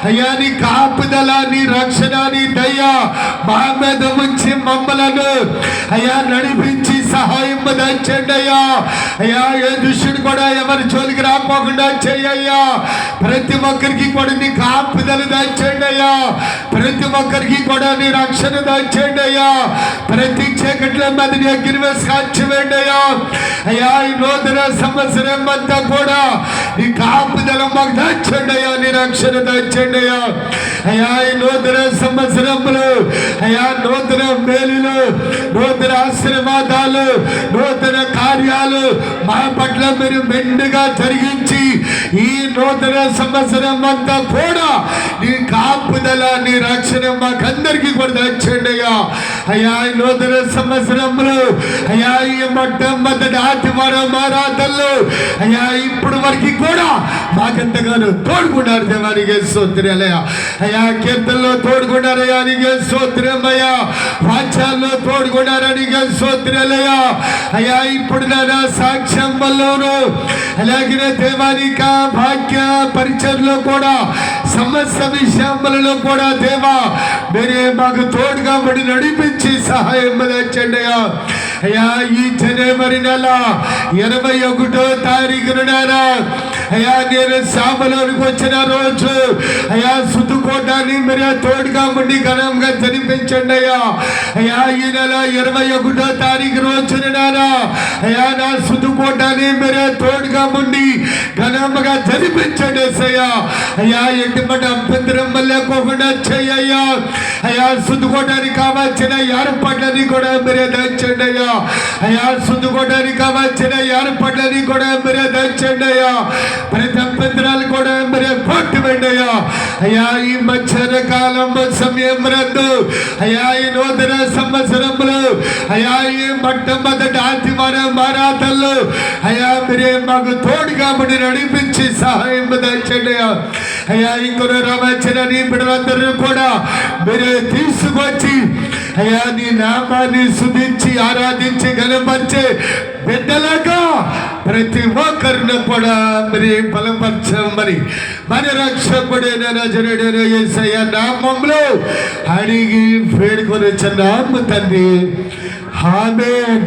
అయ్యా నీ కాపుదల నీ రక్షణ నీ దయ మా మీద ఉంచి మమ్మలను అయ్యా నడిపించి సహాయం దంచండి అయ్యా. అయ్యా ఏ దుష్టుడు కూడా ఎవరి జోలికి రాకపోకుండా చెయ్యయ్యా. ప్రతి ఒక్కరికి కూడా నీ కాపుదల దంచండి అయ్యా. ప్రతి ఒక్కరికి కూడా నీ రక్షణ దంచండి అయ్యా. ప్రతి చీకట్ల మీద నీ అగ్ని వేసి కాల్చివేయండి అయ్యా. అయ్యా ఈ నూతన సంవత్సరం అంతా కూడా నీ కాపుదల మాకు దంచండి అయ్యా. నీ రక్షణ దంచండి అయ్యా. అయ్యా ఈ నూతన సంవత్సరంలో అయ్యా నూతన మేలులు నూతన ఆశీర్వాదాలు నూతన కార్యాలు మా పట్ల మీరు మెండుగా జరిగించి ఈ నూతన సంవత్సరం అంతా కూడా నీ కాపుదల నీ రక్షణ మాకందరికీ కూడా దంచండి అయ్యా. అయ్యా ఈ నూతన సంవత్సరంలో అయ్యా ఈ మొట్టమొదటి ఆదివారం ఆరాధనలు అయ్యా ఇప్పుడు వరకు కూడా మాకెంతగానో తోడుకున్నారు దేవానికి స్తోత్రాలయ్యా. అయ్యా కీర్తనలో తోడుకున్నారయ్యా నీకే స్తోత్రమయ్యా. వాక్యాల్లో తోడుకున్నారని స్తోత్రాలయ్యా. అయ్యా ఇప్పుడు నా సాక్ష్యం వల్లోను అలాగే దేవానిక భాగ్య పరిచయంలో కూడా సమస్త విషయములలో కూడా దేవా మీరే మాకు తోడుగా పడి నడిపించి సహాయం దంచండి అయ్యా. అయ్యా ఈ జనవరి నెల 21వ తారీఖున అయ్యా నేను శామలోనికి వచ్చిన రోజు అయ్యా సుతుకోటాన్ని మీరే తోడుగా ఉండి ఘనంగా జరిపించండి అయ్యా. అయ్యా ఈ నెల 21వ తారీఖు రోజున అయ్యా నా సుతుకోటాన్ని మీరే తోడుగా ఉండి ఘనంగా జరిపించండి అయ్యా. అయ్యా ఎటువంటి అభ్యంతరం లేకోకుండా చెయ్యయ్యా. అయ్యా సుతుకోటానికి కావాల్సిన ఏర్పాట్లని కూడా మీరే దంచండి అయ్యా. అయ్యా సుతుకోటానికి కావాల్సిన ఏర్పాట్లని కూడా మీరే దంచండి అయ్యా. ప్రతి అభ్యంతరాలు కూడా మీరే కొట్టివేయండి అయ్యా. అయ్యా ఈ మధ్యాహ్న కాలం సమయం రందు అయ్యా ఈ నూతన సంవత్సరంలో అయ్యా ఈ మొట్టమొదటి ఆదివారం ఆరాధనలు అయ్యా మీరే మాకు తోడుగా పడి నడిపించి సహాయం దంచండి అయ్యా. అయ్యా ఇంకొన రవచన నీ బిడ్డలందరూ కూడా మీరే తీసుకొచ్చి అయ్యా నీ నామాన్ని స్తుతించి ఆరాధించి గణపరిచే బిడ్డలాగా ప్రతి ఒక్కరిని కూడా మరి బలపరచమని మన రక్షకుడైన నజరేయుడైన యేసయ్య నామములో అడిగి వేడుకొని వచ్చున్నాము తండ్రి. ఆమేన్.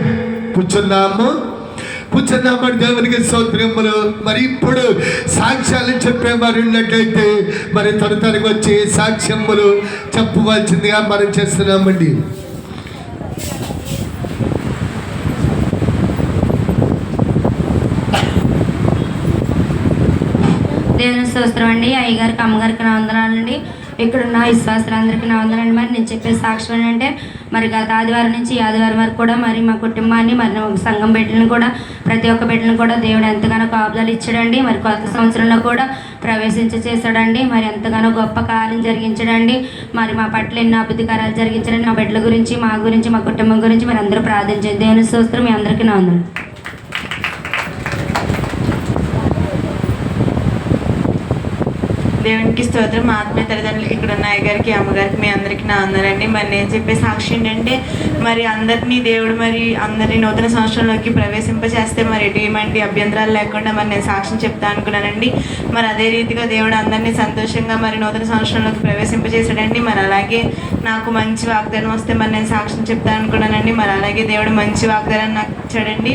కూర్చున్నామని దేవునికి స్తోత్రములు. మరి ఇప్పుడు సాక్ష్యాలు చెప్పేవారు ఉన్నట్లయితే మరి త్వరగా వచ్చి సాక్ష్యములు చెప్పవలసిందిగా మనం చేస్తున్నామండి.
దేవుని స్తోత్రం అండి. అయ్యగారికి అమ్మగారికి నా వందనాలండి. ఇక్కడ ఉన్న విశ్వాసులందరికీ నా వందనాలండి. మరి నేను చెప్పే సాక్ష్యం ఏంటంటే మరి గత ఆదివారం నుంచి ఈ ఆదివారం వరకు కూడా మరి మా కుటుంబాన్ని మరి సంఘం బిడ్డలను కూడా ప్రతి ఒక్క బిడ్డలను కూడా దేవుడు ఎంతగానో కాపుదలు ఇచ్చాడండి. మరి కొత్త సంవత్సరంలో కూడా చేశాడండి. మరి ఎంతగానో గొప్ప కార్యం జరిగించడండి. మరి మా పట్ల ఎన్నో అభివృద్ధి కార్యాలు జరిగించడండి. మా బిడ్డల గురించి మా కుటుంబం గురించి మరి అందరూ ప్రార్థించండి. దేవుని స్తోత్రం. మీ అందరికీ నా వందనాలు.
దేవునికి స్తోత్రం. మా ఆత్మీయ తల్లిదండ్రులకి ఇక్కడ ఉన్న అయ్యగారికి అమ్మగారికి మీ అందరికీ నా అందరండి. మరి నేను చెప్పే సాక్షి ఏంటంటే మరి అందరినీ దేవుడు మరి అందరినీ నూతన సంవత్సరంలోకి ప్రవేశింపచేస్తే మరి ఎటువంటి అభ్యంతరాలు లేకుండా మరి నేను సాక్ష్యం చెప్తా అనుకున్నానండి. మరి అదే రీతిగా దేవుడు అందరినీ సంతోషంగా మరి నూతన సంవత్సరంలోకి ప్రవేశింపచేశాడండి. మరి అలాగే నాకు మంచి వాగ్దానం వస్తే మరి నేను సాక్ష్యం చెప్తా అనుకున్నానండి. మరి అలాగే దేవుడు మంచి వాగ్దానం నాకు ఇచ్చాడండి.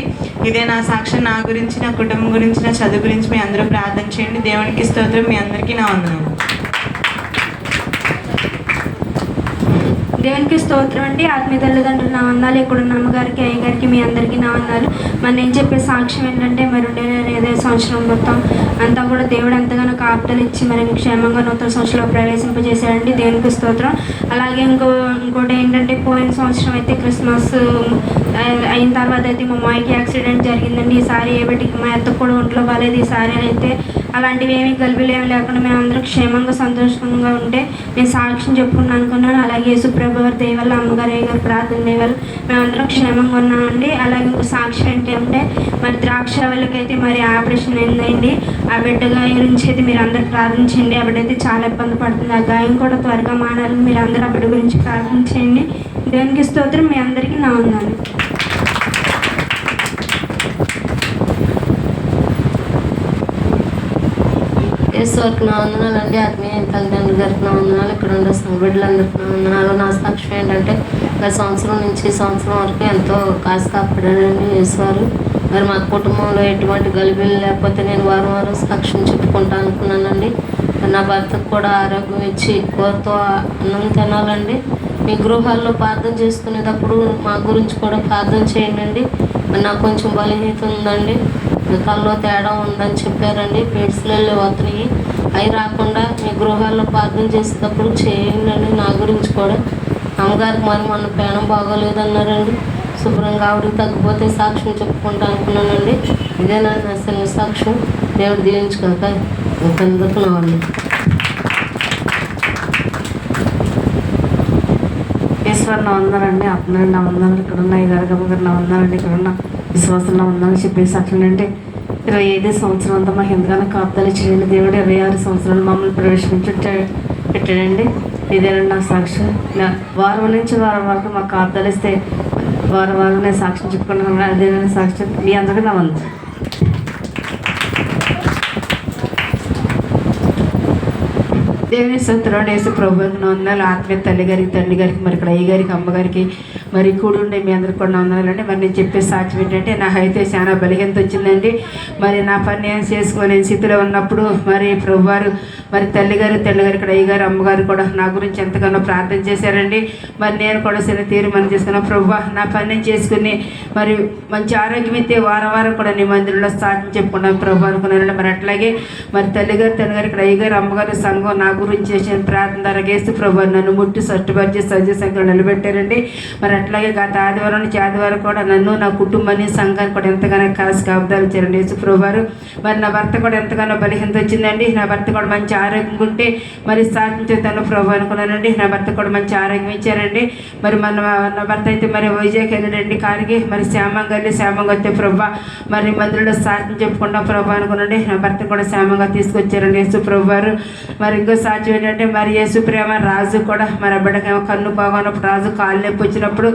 ఇదే నా సాక్ష్యం. నా గురించి, నా కుటుంబం గురించి, నా చదువు గురించి మీ అందరూ ప్రార్థన చేయండి. దేవునికి స్తోత్రం. మీ అందరికీ నా వందనాలు.
దేవునికి స్తోత్రం అండి. ఆత్మీయ తల్లిదండ్రులు నా వందనాలు. ఇక్కడ ఉన్న అమ్మగారికి, అయ్యగారికి, మీ అందరికీ నా వందనాలు. మరి నేను చెప్పే సాక్ష్యం ఏంటంటే మరి 2005 సంవత్సరం మొత్తం అంతా కూడా దేవుడు ఎంతగానో కాపుదలు ఇచ్చి మరి క్షేమంగా నూతన సంవత్సరంలో ప్రవేశింపజేశాడండి. దేవునికి స్తోత్రం. అలాగే ఇంకోటి ఏంటంటే పోయిన సంవత్సరం అయితే క్రిస్మస్ అయిన తర్వాత అయితే మా అమ్మాయికి యాక్సిడెంట్ జరిగిందండి. ఈసారి ఏ బిడ్డకి మా అత్తకు కూడా ఒంట్లో బాగాలేదు. ఈసారి అయితే అలాంటివి ఏమీ గల్బీలు ఏమి లేకుండా మేము అందరం క్షేమంగా సంతోషంగా ఉంటే నేను సాక్ష్యం చెప్పుకున్నాను అనుకున్నాను. అలాగే యేసుప్రభు వారి దయ వల్ల, అమ్మగారు అయ్యగారు ప్రార్థన దయ వల్ల మేమందరం క్షేమంగా ఉన్నామండి. అలాగే ఇంకో సాక్ష్యం ఏంటంటే మరి ద్రాక్ష వాళ్ళకైతే మరి ఆపరేషన్ అయిందండి. ఆ బిడ్డ గాయం గురించి అయితే మీరు అందరూ ప్రార్థించండి. ఆ బిడ్డ అయితే చాలా ఇబ్బంది పడుతుంది. ఆ గాయం కూడా త్వరగా మానాలని మీరు అందరూ ఆ బిడ్డ గురించి ప్రార్థించండి. దేవునికి స్తోత్రం. మీ అందరికీ నా వందనాలు.
యేసువారికి నా వందనాలండి. ఆత్మీయ తల్లిదండ్రుల గారికి నా వందనాలు. ఇక్కడ ఉండే సంఘబిడ్డలందరికీ నా వందనాలు. నా సాక్ష్యం ఏంటంటే గత సంవత్సరం నుంచి ఈ సంవత్సరం వరకు ఎంతో కాసు కాపాడాడండి యేసువారు. మరి మా కుటుంబంలో ఎటువంటి గలిబిలు లేకపోతే నేను వారం వారం సాక్ష్యం చెప్పుకుంటా అనుకున్నానండి. నా భర్తకు కూడా ఆరోగ్యం ఇచ్చి కూరతో అన్నం తినాలండి. మీ గృహాల్లో ప్రార్థన చేసుకునేటప్పుడు మా గురించి కూడా ప్రార్థన చేయండి. నాకు కొంచెం బలహీనత ఉందండి, కల్లో తేడా ఉందని చెప్పారండి. పేట్స్లు వస్తున్నాయి, అవి రాకుండా మీ గృహాల్లో ప్రార్థన చేసేటప్పుడు చేయండి. నా గురించి కూడా అమ్మగారికి మరి మొన్న పేనం బాగోలేదన్నారండి. శుభ్రంగా ఆవిడకి తగ్గిపోతే సాక్ష్యం చెప్పుకుంటా అనుకున్నానండి. ఇదేనండి అసలు సాక్ష్యం. దేవుడు దీవించుకోక ఇంకెందుకున్నామండి.
ఈశ్వర్ నా వందనండి. అప్పుడు నా వందనాలు. ఇక్కడ ఉన్న అయ్యగారు గారు నా వందనండి. ఇక్కడ ఉన్న విశ్వాసం నా వందనాలు చెప్పే సాక్ష్యం అంటే 25 సంవత్సరం అంతా మాకు ఎంతగానో కాపుదలు ఇచ్చాడండి దేవుడు. 26 సంవత్సరాలు మమ్మల్ని పెట్టాడండి. ఇదేనండి నా సాక్ష్యం. వారం నుంచి వారం వరకు మాకు కాపుదలు ఇస్తే వారం వారం నేను సాక్ష్యం చెప్పుకుంటున్నాను. అదేనండి సాక్ష్యం. మీ అందరికీ నా వందనాలు. దేవుని స్తోత్రం. యేసు ప్రభువుకి నా వందనాలు. ఆత్మీయ తల్లి గారికి, తండ్రి గారికి, మరి ఇక్కడ అయ్యగారికి, అమ్మగారికి, మరి కూడి ఉండే మీ అందరికి కూడా నా వందనాలండి. మరి నేను చెప్పే సాక్ష్యం ఏంటంటే నాకు అయితే చాలా బలహీనత వచ్చిందండి. మరి నా పని నేను చేసుకోలేని స్థితిలో ఉన్నప్పుడు మరి ప్రభువారు మరి తండ్రి గారు ఇక్కడ అయ్యగారు, అమ్మగారు కూడా నా గురించి ఎంతగానో ప్రార్థన చేశారండి. మరి నేను కూడా చిన్న తీర్మానం చేసుకున్నాను. ప్రభువా నా పని నేను చేసుకుని మరి మంచి ఆరోగ్యం అయితే వారం వారం కూడా నీ మందిరంలో సాక్ష్యం చెప్పుకున్నాను ప్రభు అనుకున్నానండి. మరి అట్లాగే మరి తండ్రి గారు ఇక్కడ అయ్యగారు, అమ్మగారు సంఘం నా గురించి చేసిన ప్రార్థన ద్వారా గేస్తూ ప్రభు నన్ను ముట్టి సట్టుపరిచి సజీవ సంఖ్యలో నిలబెట్టారండి. మరి అట్లాగే గత ఆదివారం నుంచి ఆదివారం కూడా నన్ను, నా కుటుంబాన్ని, సంఘాన్ని కూడా ఎంతగానో కాసి కాపుదాలు ఇచ్చారండి యేసు ప్రభువారు. మరి నా భర్త కూడా ఎంతగానో బలహీనత వచ్చిందండి. నా భర్త కూడా మంచి ఆరోగ్యం ఉంటే మరి సాధించే తను ప్రభు అనుకున్నానండి. నా భర్త కూడా మంచి ఆరోగ్యం ఇచ్చారండి. మరి నా భర్త అయితే మరి వైజాగ్ వెళ్ళాడండి కారికి. మరి శ్యామంగా వస్తే ప్రభు మరి మందిరంలో సాధ్యం చెప్పుకుంటా ప్రభు అనుకున్నాండి. నా భర్త కూడా శ్యామంగా తీసుకొచ్చారండి యేసు ప్రభు వారు. మరి ఇంకో సాధ్యం ఏంటంటే మరి యేసు ప్రేమ రాజు కూడా మరి బిడ్డకేమో కన్ను బాగున్నప్పుడు రాజు కాలు నొప్పి వచ్చినప్పుడు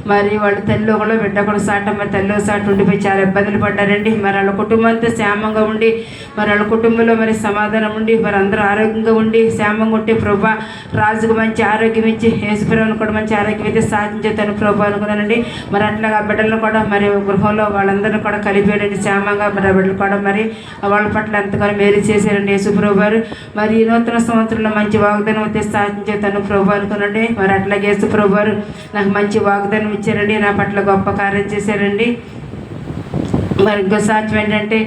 మరి వాళ్ళ తల్లి కూడా బిడ్డ కూడా సాట మరి తల్లి సాట ఉండిపోయి చాలా ఇబ్బందులు పడ్డారండి. మరి వాళ్ళ కుటుంబంతో క్షేమంగా ఉండి మరి వాళ్ళ కుటుంబంలో మరి సమాధానం ఉండి మరి అందరూ ఆరోగ్యంగా ఉండి క్షేమంగా ఉంటే ప్రభా రాజుకు మంచి ఆరోగ్యం ఇచ్చి యేసుప్రభుని కూడా మంచి ఆరోగ్యం అయితే సాధించేతాను ప్రభు అనుకున్నానండి. మరి అట్లాగా బిడ్డలను కూడా మరి గృహంలో వాళ్ళందరినీ కూడా కలిపేయండి క్షేమంగా. మరి బిడ్డలు కూడా మరి వాళ్ళ పట్ల ఎంతగానో మేలు చేశారండి యేసుప్రభు వారు. మరి ఈ నూతన సంవత్సరంలో మంచి వాగ్దానం అయితే సాధించేతాను ప్రభు అనుకున్నాండి. మరి అట్లాగే యేసుప్రభు వారు నాకు మంచి వాగ్దానం ఇచ్చారండి. నా పట్ల గొప్ప కార్యం చేశారండి. మరి ఇంకో సాధ్యం ఏంటంటే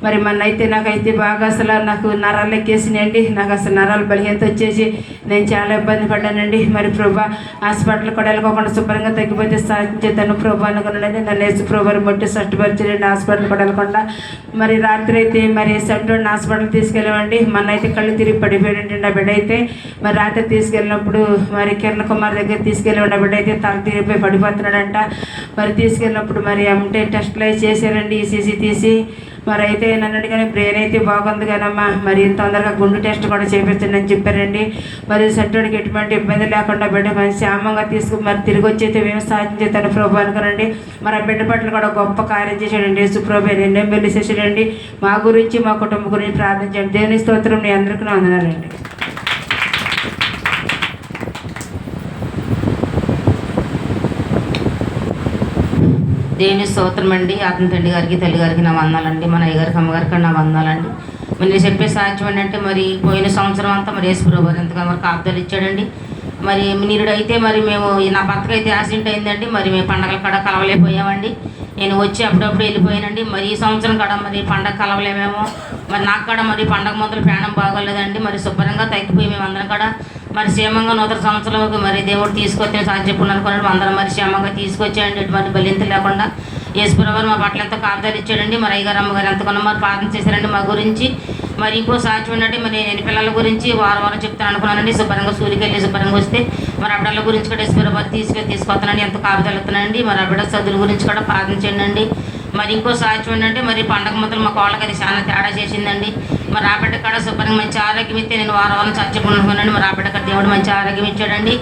మరి మొన్నైతే నాకైతే బాగా అసలు నాకు నరాలు ఎక్కేసినాయండి. నాకు అసలు నరాలు బలహీనత వచ్చేసి నేను చాలా ఇబ్బంది పడ్డానండి. మరి ప్రభా హాస్పిటల్ కూడా వెళ్ళకోకుండా శుభ్రంగా తగ్గిపోతే సాధించేతాను ప్రభు అనుకున్నానండి. నన్ను యేసు ప్రభువారు మొట్టి సట్టుపరిచారండి హాస్పిటల్ కూడా వెళ్ళకుండా. మరి రాత్రి అయితే మరి సెంట్రోడ్ హాస్పిటల్ తీసుకెళ్ళామండి. మొన్నైతే కళ్ళు తిరిగి పడిపోయాడండి నా బిడ్డ అయితే. మరి రాత్రి తీసుకెళ్ళినప్పుడు మరి కిరణ్ కుమార్ దగ్గర తీసుకెళ్ళాడు. నా బిడ్డ అయితే తల తిరిగిపోయి పడిపోతున్నాడంట. మరి తీసుకెళ్ళినప్పుడు మరి ఎంటే టెస్ట్లు చేశారండి, ఈసీసీ తీసి. మరి అయితే నన్ను అడిగానే బ్రెయిన్ అయితే బాగుంది కదమ్మా, మరి ఇంత తొందరగా గుండె టెస్ట్ కూడా చేపించండి అని చెప్పారండి. మరి సెంటర్కి ఎటువంటి ఇబ్బంది లేకుండా బిడ్డ మంచి క్షేమంగా తీసుకుని మరి తిరిగి వచ్చైతే మేము సాధించేతాను ప్రభు అనుకునండి. మరి ఆ బిడ్డ పట్ల కూడా గొప్ప కార్యం చేశాడండి యేసు ప్రభు. ఎన్నెం వెళ్ళి చేశాడండి. మా గురించి మా కుటుంబం గురించి ప్రార్థించండి. దేవుని స్తోత్రం. మీ అందరికీ వందనాలండి.
దేవుని స్తోత్రం అండి. ఆత్మ తండ్రి గారికి, తల్లి గారికి నా వందాలండి. మన అయ్యగారికి, అమ్మగారికి నా వందాలండి. మరి నేను చెప్పే సాక్ష్యం ఏంటంటే మరి పోయిన సంవత్సరం అంతా మరి యేసు ప్రభువు ఎంతగా మరి కాపుదలు ఇచ్చాడండి. మరి నిరుడైతే మరి మేము నా భర్తకు అయితే యాక్సిడెంట్ అయిందండి. మరి మేము పండగల కాడ కలవలేకపోయామండి. నేను వచ్చి అప్పుడప్పుడు వెళ్ళిపోయానండి. మరి ఈ సంవత్సరం కాడ మరి పండగ కలవలేమేమో. మరి నాకు కాడ మరి పండగ మొదలు ప్రాణం బాగోలేదండి. మరి శుభ్రంగా తగ్గిపోయి మేము అందరం కాడ మరి క్షేమంగా నూతన సంవత్సరంలోకి మరి దేవుడు తీసుకొచ్చిన సాధ్యపడి అనుకున్నాడు. అందరం మరి క్షేమంగా తీసుకొచ్చాయండి. ఎటువంటి బలింత లేకుండా యేసుప్రభువు మా బట్టలు ఎంతో కాపుదాలు ఇచ్చాడండి. మరి అయ్యగారు అమ్మగారు ఎంతకన్నా మరి ప్రార్థన చేశారండి మా గురించి. మరి ఇంకో సాధ్యం ఏంటంటే మరి నేను పిల్లల గురించి వారం చెప్తాను అనుకున్నానండి. శుభ్రంగా సూర్యుకి వెళ్ళి శుభ్రంగా వస్తే మరి ఆ బిడ్డల గురించి కూడా యేసుప్రభువు తీసుకొస్తానండి. ఎంతో కాపుదాలు ఇస్తున్నానండి. మరి ఆ బిడ్డ చదువుల గురించి కూడా ప్రార్థన చేయండి. మరి ఇంకో సాధ్యం ఏంటంటే మరి పండగ మొదలు మా కోళ్ళకి అది చాలా తేడా చేసిందండి. మరి ఆ బిడ్డ కూడా శుభ్రంగా మంచి ఆరోగ్యం ఇస్తే నేను వారం చచ్చిపోతున్నానండి. మరి ఆ బిడ్డ కూడా దేవుడు మంచి ఆరోగ్యం ఇచ్చాడండి.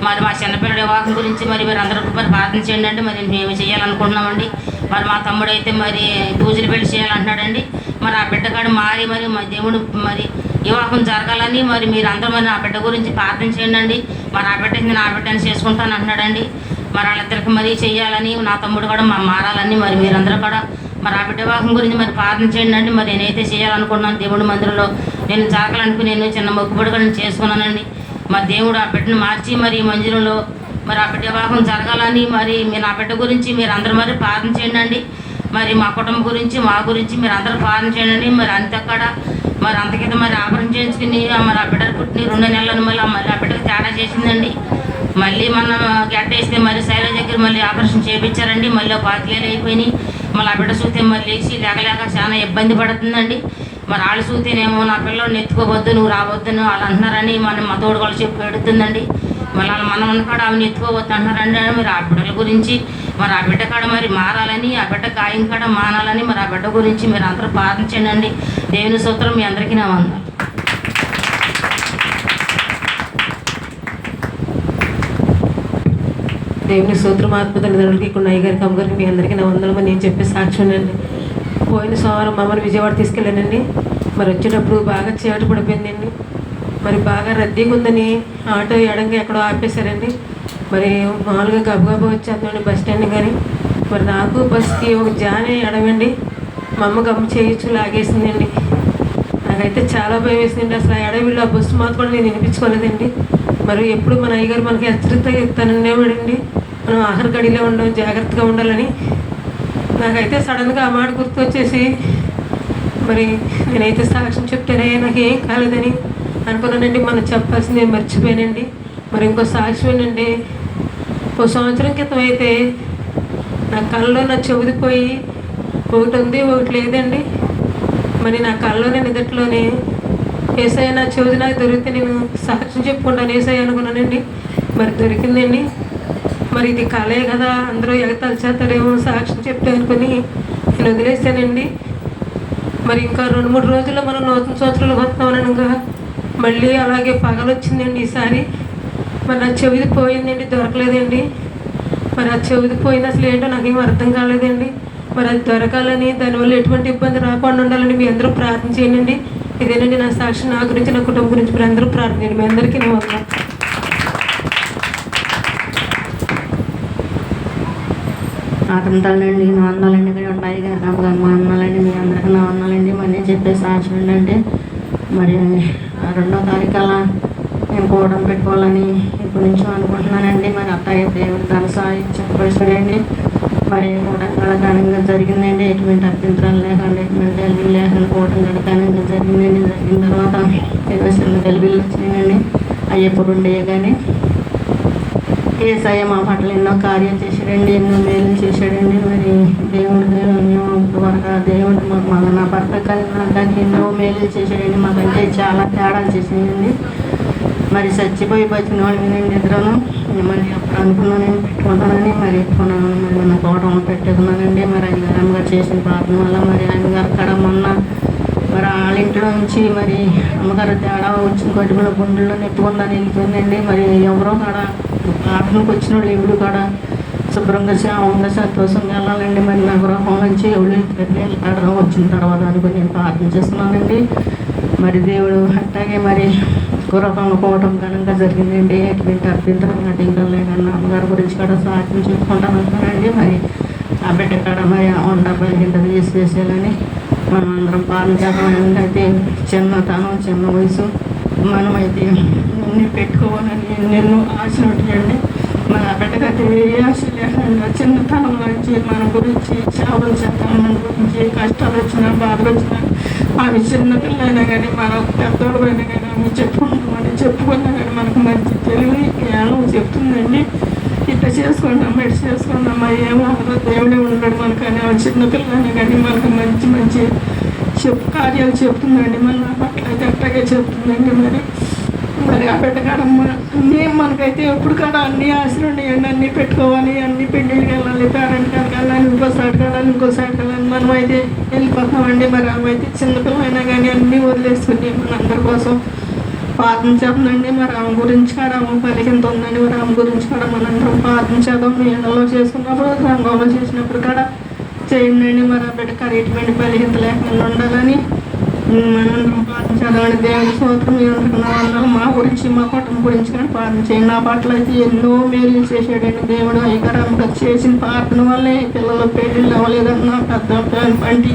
మరి మా చిన్నపిల్లడి వివాహం గురించి మరి అందరూ మరి ప్రార్థన చేయండి అండి. మరి మేము చేయాలనుకుంటున్నామండి. మరి మా తమ్ముడు అయితే మరి పూజలు పెళ్లి చేయాలంటున్నాడండి. మరి ఆ బిడ్డ కాడ మరి మా దేవుడు మరి వివాహం జరగాలని మరి మీరు అందరూ మరి ఆ బిడ్డ గురించి ప్రార్థన చేయండి. మరి ఆ బిడ్డ నేను ఆ బిడ్డని చేసుకుంటాను అంటున్నాడండి. మరి వాళ్ళిద్దరికి మరి చేయాలని నా తమ్ముడు కూడా మారాలని మరి మీరందరూ కూడా మరి ఆ బిడ్డ వివాహం గురించి మరి ప్రార్థన చేయండి. మరి నేనైతే చేయాలనుకున్నాను దేవుడి మందిరంలో నేను జరగాలనుకుని నేను చిన్న మొక్కుబడి కూడా నేను చేసుకున్నానండి. మరి దేవుడు ఆ బిడ్డను మార్చి మరి ఈ మందిరంలో మరి ఆ బిడ్డ వివాహం జరగాలని మరి మీరు ఆ బిడ్డ గురించి మీరు అందరూ మరి ప్రార్థన చేయండి. మరి మా కుటుంబం గురించి మా గురించి మీరు అందరూ ప్రార్థన చేయండి. మరి అంతక్కడ మరి అంతకింత మరి ఆపరేషన్ చేయించుకుని మరి ఆ బిడ్డలు పుట్టిన 2 నెలలను మళ్ళీ ఆ బిడ్డకు తేడా చేసిందండి. మళ్ళీ మనం గడ్డ వేస్తే మరి శైలజ దగ్గర మళ్ళీ ఆపరేషన్ చేయించారండి. మళ్ళీ 5 ఏళ్ళు అయిపోయినాయి. మళ్ళీ ఆ బిడ్డ చూస్తే మళ్ళీ లేచి లేకలేక చాలా ఇబ్బంది పడుతుందండి. మరి వాళ్ళు చూస్తేనేమో నా పిల్లల్ని ఎత్తుకోవద్దు నువ్వు రావద్దు వాళ్ళు అంటున్నారని మా తోడు వాళ్ళు చెప్పి పెడుతుందండి. మళ్ళీ మనం కాడ ఆమెను ఎత్తుకోవద్దు అంటున్నారండి. మరి ఆ బిడ్డల గురించి మరి ఆ బిడ్డ కాడ మరి మారాలని ఆ బిడ్డ గాయం కాడ మానాలని మరి ఆ బిడ్డ గురించి మీరు అందరూ ప్రార్థించండి. దేవుని స్తోత్రం మీ అందరికీ నా వందనాలు.
దేవుని స్తోత్రం. ఆత్మ తల్లిదండ్రులకి ఇక్కడ అయ్యగారికి అమ్మగారికి మీ అందరికీ నా వందనమని నేను చెప్పే సాక్ష్యం అండి. పోయిన సోమవారం మమ్మల్ని విజయవాడ తీసుకెళ్ళానండి. మరి వచ్చేటప్పుడు బాగా చీకటి పడిపోయిందండి. మరి బాగా రద్దీగా ఉందని ఆటో ఎడంగా ఎక్కడో ఆపేశారండి. మరి మామూలుగా గబగబా వచ్చేద్దామండి బస్ స్టాండ్. కానీ మరి నాకు బస్కి ఒక జానే ఎడమండి మా అమ్మ గమ్మ చేయొచ్చు లాగేసిందండి. నాకైతే చాలా భయం వేసిందండి. అసలు ఆ ఎడవిళ్ళు ఆ బస్సు మాత్రం కూడా నేను వినిపించుకోలేదండి. మరి ఎప్పుడు మన అయ్యగారు మనకి హెచ్చరికగా ఇస్తాననేవాడండి, మనం ఆఖరి గడిలో జాగ్రత్తగా ఉండాలని. నాకైతే సడన్గా ఆ మాట గుర్తు వచ్చేసి మరి నేనైతే సాక్ష్యం చెప్తేనే నాకు ఏం కాలేదని అనుకున్నానండి. మనం చెప్పాల్సింది నేను మర్చిపోయానండి. మరి ఇంకో సాక్ష్యం ఏంటంటే 1 సంవత్సరం క్రితం అయితే నా కళ్ళలో నా చెవిదిపోయి ఒకటి ఉంది ఒకటి లేదండి. మరి నా కళ్ళలోనే నిదట్లోనే ఏసయ్య నా చెవిది నాకు దొరికితే నేను సాక్ష్యం చెప్పుకుంటాను ఏసయ్య అనుకున్నానండి. మరి దొరికిందండి. మరి ఇది కళే కదా అందరూ ఎగతాలు చేస్తారేమో సాక్ష్యం చెప్తే అనుకుని నేను వదిలేసానండి. మరి ఇంకా 2-3 రోజుల్లో మనం నూతన సంవత్సరాలు వస్తామనగా మళ్ళీ అలాగే పగలు వచ్చిందండి ఈసారి. మరి నా చెవిది పోయిందండి, దొరకలేదండి. మరి ఆ చెవిది పోయింది అసలు ఏంటో నాకేం అర్థం కాలేదండి. మరి అది దొరకాలని దానివల్ల ఎటువంటి ఇబ్బంది రాకుండా ఉండాలని మీ అందరూ ప్రార్థన చేయండి. ఇదేనండి నా సాక్షి. నా గురించి నా కుటుంబం గురించి మీరు అందరూ ప్రార్థన చేయండి. మీ అందరికీ నా వందనాలు.
ఆటంతాలండి నా వందాలండి ఇక్కడ ఉంటాయి కదా మా అన్నాలండి మీ అందరికీ నా వందాలండి. మరి నేను చెప్పే సాక్ష్యం ఏంటంటే మరి 2వ తారీఖు అలా నేను కూడం పెట్టుకోవాలని ఇప్పటి నుంచో అనుకుంటున్నానండి. మరి అత్తయ్య దేవుడు ధన సాయం చెప్పేసాడండి. మరి కూడం కూడా ఘనంగా జరిగిందండి. ఎటువంటి అభ్యంతరాలు లేకుండా ఎటువంటి గెలిబిల్లు లేకుండా కూడం కూడా ఘనంగా జరిగిందండి. జరిగిన తర్వాత 20 గెలిబిల్లు వచ్చినాయండి. అవి ఎప్పుడు ఉండేవి కానీ ఏసయ్య మా పట్ల ఎన్నో కార్యాలు చేశాడండి, ఎన్నో మేలు చేశాడండి. మరి దేవుడు త్వరగా దేవుడు నా భర్త కానీ ఎన్నో మేలు చేశాడండి. మాకంటే చాలా తేడాలు చేసాయండి. మరి చచ్చిపోయి బతికిన వాళ్ళు వినండి ఇద్దరును. మరి అప్పుడు అనుకున్నానని పెట్టుకుంటానని మరి పెట్టుకున్నాను. మరి నా కోటంలో పెట్టుకున్నానండి. మరి అయ్యగారు గారు చేసిన ప్రార్థన వల్ల మరి అయ్యగారు కాడ మొన్న మరి వాళ్ళ ఇంట్లో నుంచి మరి అమ్మగారు తేడా వచ్చిన కట్టుకున్న గుండెల్లో నెప్పుకుందని వెళ్తుందండి. మరి ఎవరో కాడ ప్రార్థనకు వచ్చిన వాళ్ళు ఎవరు కూడా శుభ్రంగా క్షేమంగా సంతోషంగా వెళ్ళాలండి. మరి నా గృహం నుంచి ఎవరు వెళ్తాడో వచ్చిన తర్వాత అనుకుని నేను ప్రార్థన చేస్తున్నానండి. మరి దేవుడు అట్టాగే మరి గృహంలో పోవటం ఘనంగా జరిగిందండి. ఎటువంటి అభ్యంతరం అడ్డంకం లేదన్న అమ్మగారి గురించి కూడా సాక్ష్యం చెప్పుకుంటాను అంటానండి. మరి ఆ బిడ్డ కాడ మరి బలిగింట తీసేసేయాలని మనం అందరం ప్రార్థన చేద్దామండి. అయితే చిన్నతనం చిన్న వయసు
మనమైతే నిన్ను పెట్టుకోవాలని నిన్ను ఆశించండి. మన బిడ్డకైతే ఏ ఆశ లేకుండా చిన్నతనం నుంచి మన గురించి సేవలు చేస్తాం, మన గురించి కష్టాలు వచ్చినా బాధలు వచ్చినా అవి చిన్నపిల్లైనా కానీ మనం పెద్దోళ్ళైనా కానీ అవి చెప్పుకుంటామని చెప్పుకున్నా కానీ మనకు మంచి తెలివి జ్ఞానం చెప్తుందండి. ఇట్లా చేసుకున్నాం ఇట్లా చేసుకున్నామా ఏమో దేవుడే ఉండడు మనకని చిన్నపిల్లైనా కానీ మనకు మంచి మంచి కార్యాలు చెప్తుందండి. మన పట్ల అయితే అట్టగే చెప్తుందండి. మరి ఆ బిడ్డకాడమ్మ అన్నీ మనకైతే ఎప్పుడు కాడ అన్ని ఆశలు ఉన్నాయండి. అన్నీ పెట్టుకోవాలి, అన్ని పెళ్ళిళ్ళకి వెళ్ళాలి, పేరెంట్ కాడికి వెళ్ళాలి, ఇంకో సైడ్కి వెళ్ళాలి, ఇంకో సైడ్కి వెళ్ళాలి. మనం అయితే వెళ్ళిపోతామండి. మరి ఆమె చిన్నపిల్లైనా కానీ అన్నీ వదిలేసుకుని మన అందరి కోసం ప్రార్థన చేద్దామండి. మరి ఆమె గురించి కాడ ఆమె పలికింత ఉందండి. మరి ఆమె గురించి కూడా మనందరం ప్రార్థన చేద్దాం. నీళ్ళలో చేసుకున్నప్పుడు రంగంలో చేసినప్పుడు కూడా చేయండి. మరి ఆ బిడ్డ కరీటిమెంట్ పలికింత లేకుండా ఉండాలని మనందరం ప్రార్థన చేద్దామండి. దేవుని స్తోత్రం. మీ అందరికీ నా వందనాలు. మా గురించి మా కుటుంబం గురించి కానీ ప్రార్థన చేయండి. నా పట్ల అయితే ఎన్నో మేలు చేసాడండి దేవుడు. అయ్యగారు అమ్మగారు చేసిన ప్రార్థన వల్లే పిల్లలు పెళ్ళిళ్ళు అవ్వలేదన్నా, పెద్ద పంటి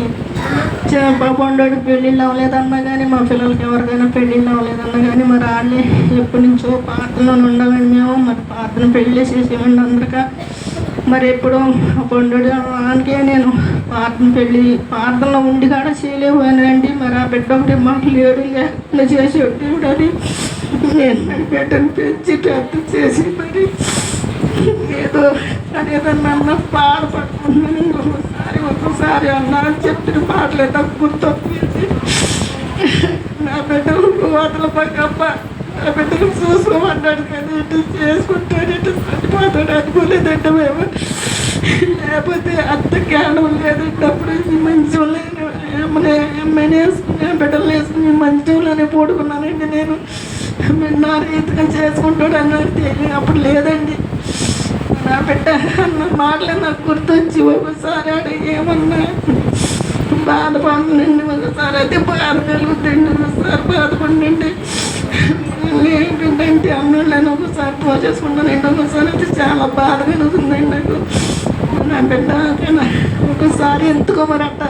పండుగ పెళ్ళిళ్ళు అవ్వలేదన్నా కానీ, మా పిల్లలకి ఎవరికైనా పెళ్ళిళ్ళు అవ్వలేదన్నా కానీ మరి వాళ్ళే ఎప్పటి నుంచో ప్రార్థనలో ఉండవండి. మేము మరి ప్రార్థన పెళ్ళి చేసేవండి అందరికీ. మరి ఎప్పుడు పండుగకే నేను ప్రార్థనలో ఉండి కాడ చేయలేకపోయానండి. మరి ఆ బిడ్డ ఒకటి మాకు లేకుండా చేసి దేవుడు అని నేను మరి బిడ్డను పెంచి పెద్ద చేసి మరి ఏదో అదేదన్నా బాధపడుతున్నాను. ఒక్కోసారి అన్నా చెప్పిన పాటలే నాకు గుర్తొచ్చింది. నా బిడ్డలు కోతల పక్కప్ప నా బిడ్డలు చూసుకోమన్నాడు కానీ ఇటు చేసుకుంటాడు, ఇటు చనిపోతాడు అనుకోలేదంట మేము. లేకపోతే అంత జ్ఞానం లేదంటే అప్పుడు మంచం లేని అమ్మాయిని వేసుకుని బిడ్డలు వేసుకుని మంచంలోనే పడుకున్నానండి. నేను నా రీతిగా చేసుకుంటాడు అన్నది తెలియదు అప్పుడు లేదండి. నా బిడ్డ అన్న మాటలే నాకు గుర్తొచ్చి ఒకసారి అడిగి ఏమన్నా బాధపడుతుందండి, ఒకసారి అయితే బాధ కలుగుతుంది, ఒకసారి బాధపడండి ఏంటంటే అన్నుళ్ళని ఒకసారి పోసేసుకుంటానండి. ఒకసారి అయితే చాలా బాధ కలుగుతుందండి నాకు. నా బిడ్డ ఒకసారి ఎందుకో మరి అట్ట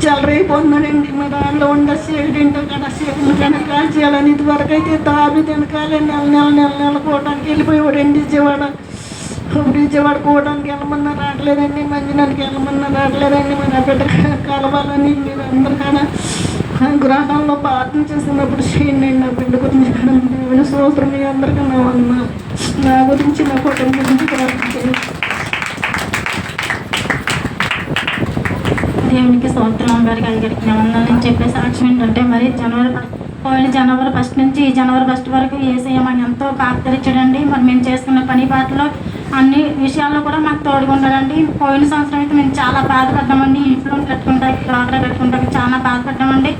చల్లరైపోతున్నాడండి. మరి దానిలో ఉన్న సేవిడేంటో కదా సేవలు కనుక చేయాలని ఇదివరకు అయితే తాబి తినకాలి నెల పోవడానికి వెళ్ళిపోయేవాడండి విజయవాడ. విజయవాడ పోవడానికి వెళ్ళమన్నా రావట్లేదండి, మంచినానికి వెళ్ళమన్నా రావట్లేదండి. మన బిడ్డ కలవాలని మీరు అందరు కాడ గ్రహాల్లో ప్రార్థన చేస్తున్నప్పుడు చేయండి. నా బిడ్డ గురించి కూడా దేవుని స్తోత్రం. మీ అందరికీ నా గురించి నా కుటుంబం గురించి ప్రార్థన చేయండి.
దేవునికి స్తోత్రం. గారికి అందరికీ వందనాలని చెప్పే సాక్ష్యం ఏంటంటే మరి పోయిన జనవరి 1 నుంచి జనవరి 1 వరకు యేసయ్య మనం ఎంతో కాపాడిచ్చాడండి. మరి మేము చేసుకున్న పని పాటలో అన్ని విషయాల్లో కూడా మాకు తోడుగా ఉన్నాడండి. పోయిన సంవత్సరం అయితే మేము చాలా బాధపడ్డామండి. ఇంట్లో కట్టుకుంటా చాలా బాధపడ్డామండి.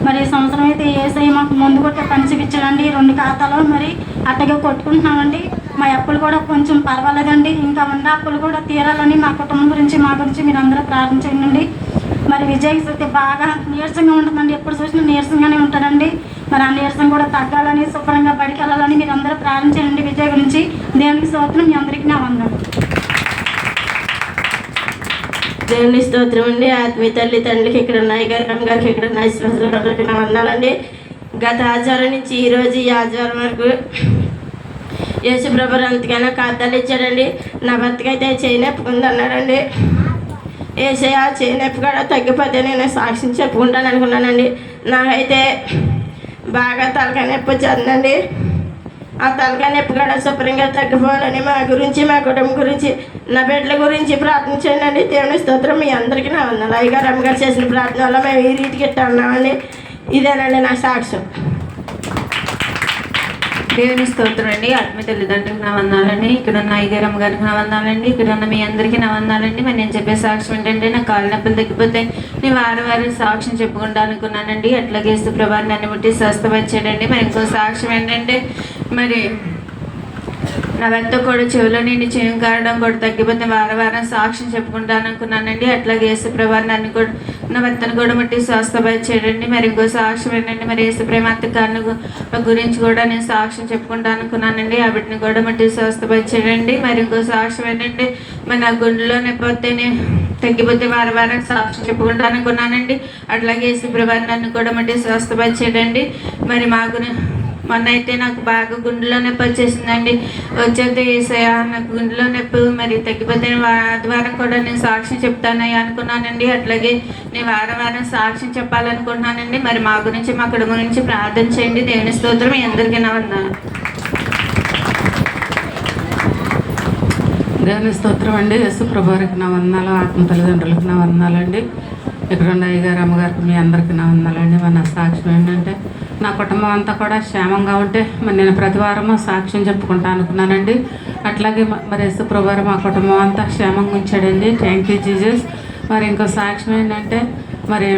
మరి ఈ సంవత్సరం అయితే యేసయ్య మాకు ముందు కొట్టే పని చూపించాడండి 2 ఖాతాలో. మరి అట్టగా కొట్టుకుంటున్నామండి. మా అప్పులు కూడా కొంచెం పర్వాలేదండి. ఇంకా ఉన్న అప్పులు కూడా తీరాలని మా కుటుంబం గురించి మా గురించి మీరు అందరూ ప్రార్థించండి. మరి విజయ్ అయితే బాగా నీరసంగా ఉంటుందండి. ఎప్పుడు చూసినా నీరసంగానే ఉంటాడండి. మరి ఆ నీరసం కూడా తగ్గాలని శుభ్రంగా బడికి వెళ్ళాలని మీరు అందరూ ప్రార్థించండి విజయ్ గురించి. దేవునికి స్తోత్రం. మీ అందరికీ నా వందనాలు.
దేవుని స్తోత్రం అండి. ఆత్మీయ తల్లి తండ్రికి ఇక్కడ ఉన్న అయ్యగారికి అమ్మగారికి ఇక్కడ ఉన్న విశ్వాసాలకి నా వందనాలండి. గత ఆదివారం నుంచి ఈరోజు ఈ ఆదివారం వరకు యేసుప్రభు ఎంతకైనా ఖాతాలు ఇచ్చాడండి. నా భర్తకైతే చేయనెప్పుకుంది అన్నాడండి. యేసయ్య చేయనొప్పి కూడా తగ్గిపోతే నేను సాక్ష్యం చెప్పుకుంటాను అనుకున్నానండి. నాకైతే బాగా తలకాయ నొప్పి వచ్చేస్తుందండి. ఆ తలకాయ నొప్పి కూడా శుభ్రంగా తగ్గిపోవాలని మా గురించి మా కుటుంబం గురించి నా బిడ్డల గురించి ప్రార్థన చేయండి. దేవుని స్తోత్రం. మీ అందరికీ నా వందనాలు. అయ్యగారు అమ్మగారు చేసిన ప్రార్థన వల్ల మేము ఈ రీతికి ఇట్టా ఉన్నామండి. ఇదేనండి నా సాక్ష్యం.
దేవుని స్తోత్రం అండి. ఆత్మీయ తల్లిదండ్రులకు నా వందనాలండి. ఇక్కడ ఉన్న అయ్యగారు అమ్మగారికి నా వందనాలండి. ఇక్కడ ఉన్న మీ అందరికీ నా వందనాలండి. మరి నేను చెప్పే సాక్ష్యం ఏంటంటే నా కాళ్ళ నొప్పులు తగ్గిపోతే నేను వారం సాక్ష్యం చెప్పుకుంటా అనుకున్నానండి. అట్లాగే ప్రభావం నన్ను ముట్టి స్వస్థపరిచాడండి. మరి ఇంకో సాక్ష్యం ఏంటంటే మరి నా భర్త కూడా చెవిలో నేను చెవి కారడం కూడా తగ్గిపోతే వారం సాక్ష్యం చెప్పుకుంటాను అనుకున్నానండి. అట్లాగే ప్రభావం నన్ను కూడా నా భర్తను కూడా ముట్టి స్వస్థపరిచాడండి. మరి ఇంకో సాక్ష్యం ఏంటంటే మరి యేసుప్రభు కారణం గురించి కూడా నేను సాక్ష్యం చెప్పుకుంటాను అనుకున్నానండి. ఆ బిడ్డను కూడా ముట్టి స్వస్థపరిచాడండి. మరి ఇంకో సాక్ష్యం ఏంటంటే మరి నా గుండెలో నొప్పి తగ్గిపోతే వారం సాక్ష్యం చెప్పుకుంటా అనుకున్నానండి. అట్లాగే యేసుప్రభు నన్ను కూడా మట్టి స్వస్థపరిచాడండి. మరి మా మొన్న అయితే నాకు బాగా గుండెలో నొప్పి వచ్చేసిందండి. వచ్చేది ఏసయ్యా నాకు గుండెలో నొప్పి మరి తగ్గిపోతే ఆదివారం కూడా నేను సాక్ష్యం చెప్తానయ్యా అనుకున్నానండి. అట్లాగే నేను వారం సాక్ష్యం చెప్పాలనుకుంటున్నానండి. మరి మా గురించి మా కుటుంబం గురించి ప్రార్థన చేయండి. దేవుని స్తోత్రం. మీ అందరికీ నా వందనాలు.
దేవుని స్తోత్రం అండి. యేసు ప్రభువారికి నా వందనాలు, ఆత్మ తల్లిదండ్రులకు నా వందనాలండి. ఇక్కడ ఉన్న అయ్యగారు అమ్మగారికి మీ అందరికీ నా వందనాలండి. మన సాక్ష్యం ఏంటంటే నా కుటుంబం అంతా కూడా క్షేమంగా ఉంటే మరి నేను ప్రతి వారము సాక్ష్యం చెప్పుకుంటా అనుకున్నానండి. అట్లాగే మరి యేసు ప్రభువారు మా కుటుంబం అంతా క్షేమంగా ఉంచాడండి. Thank you Jesus. మరి ఇంకో సాక్ష్యం ఏంటంటే మరి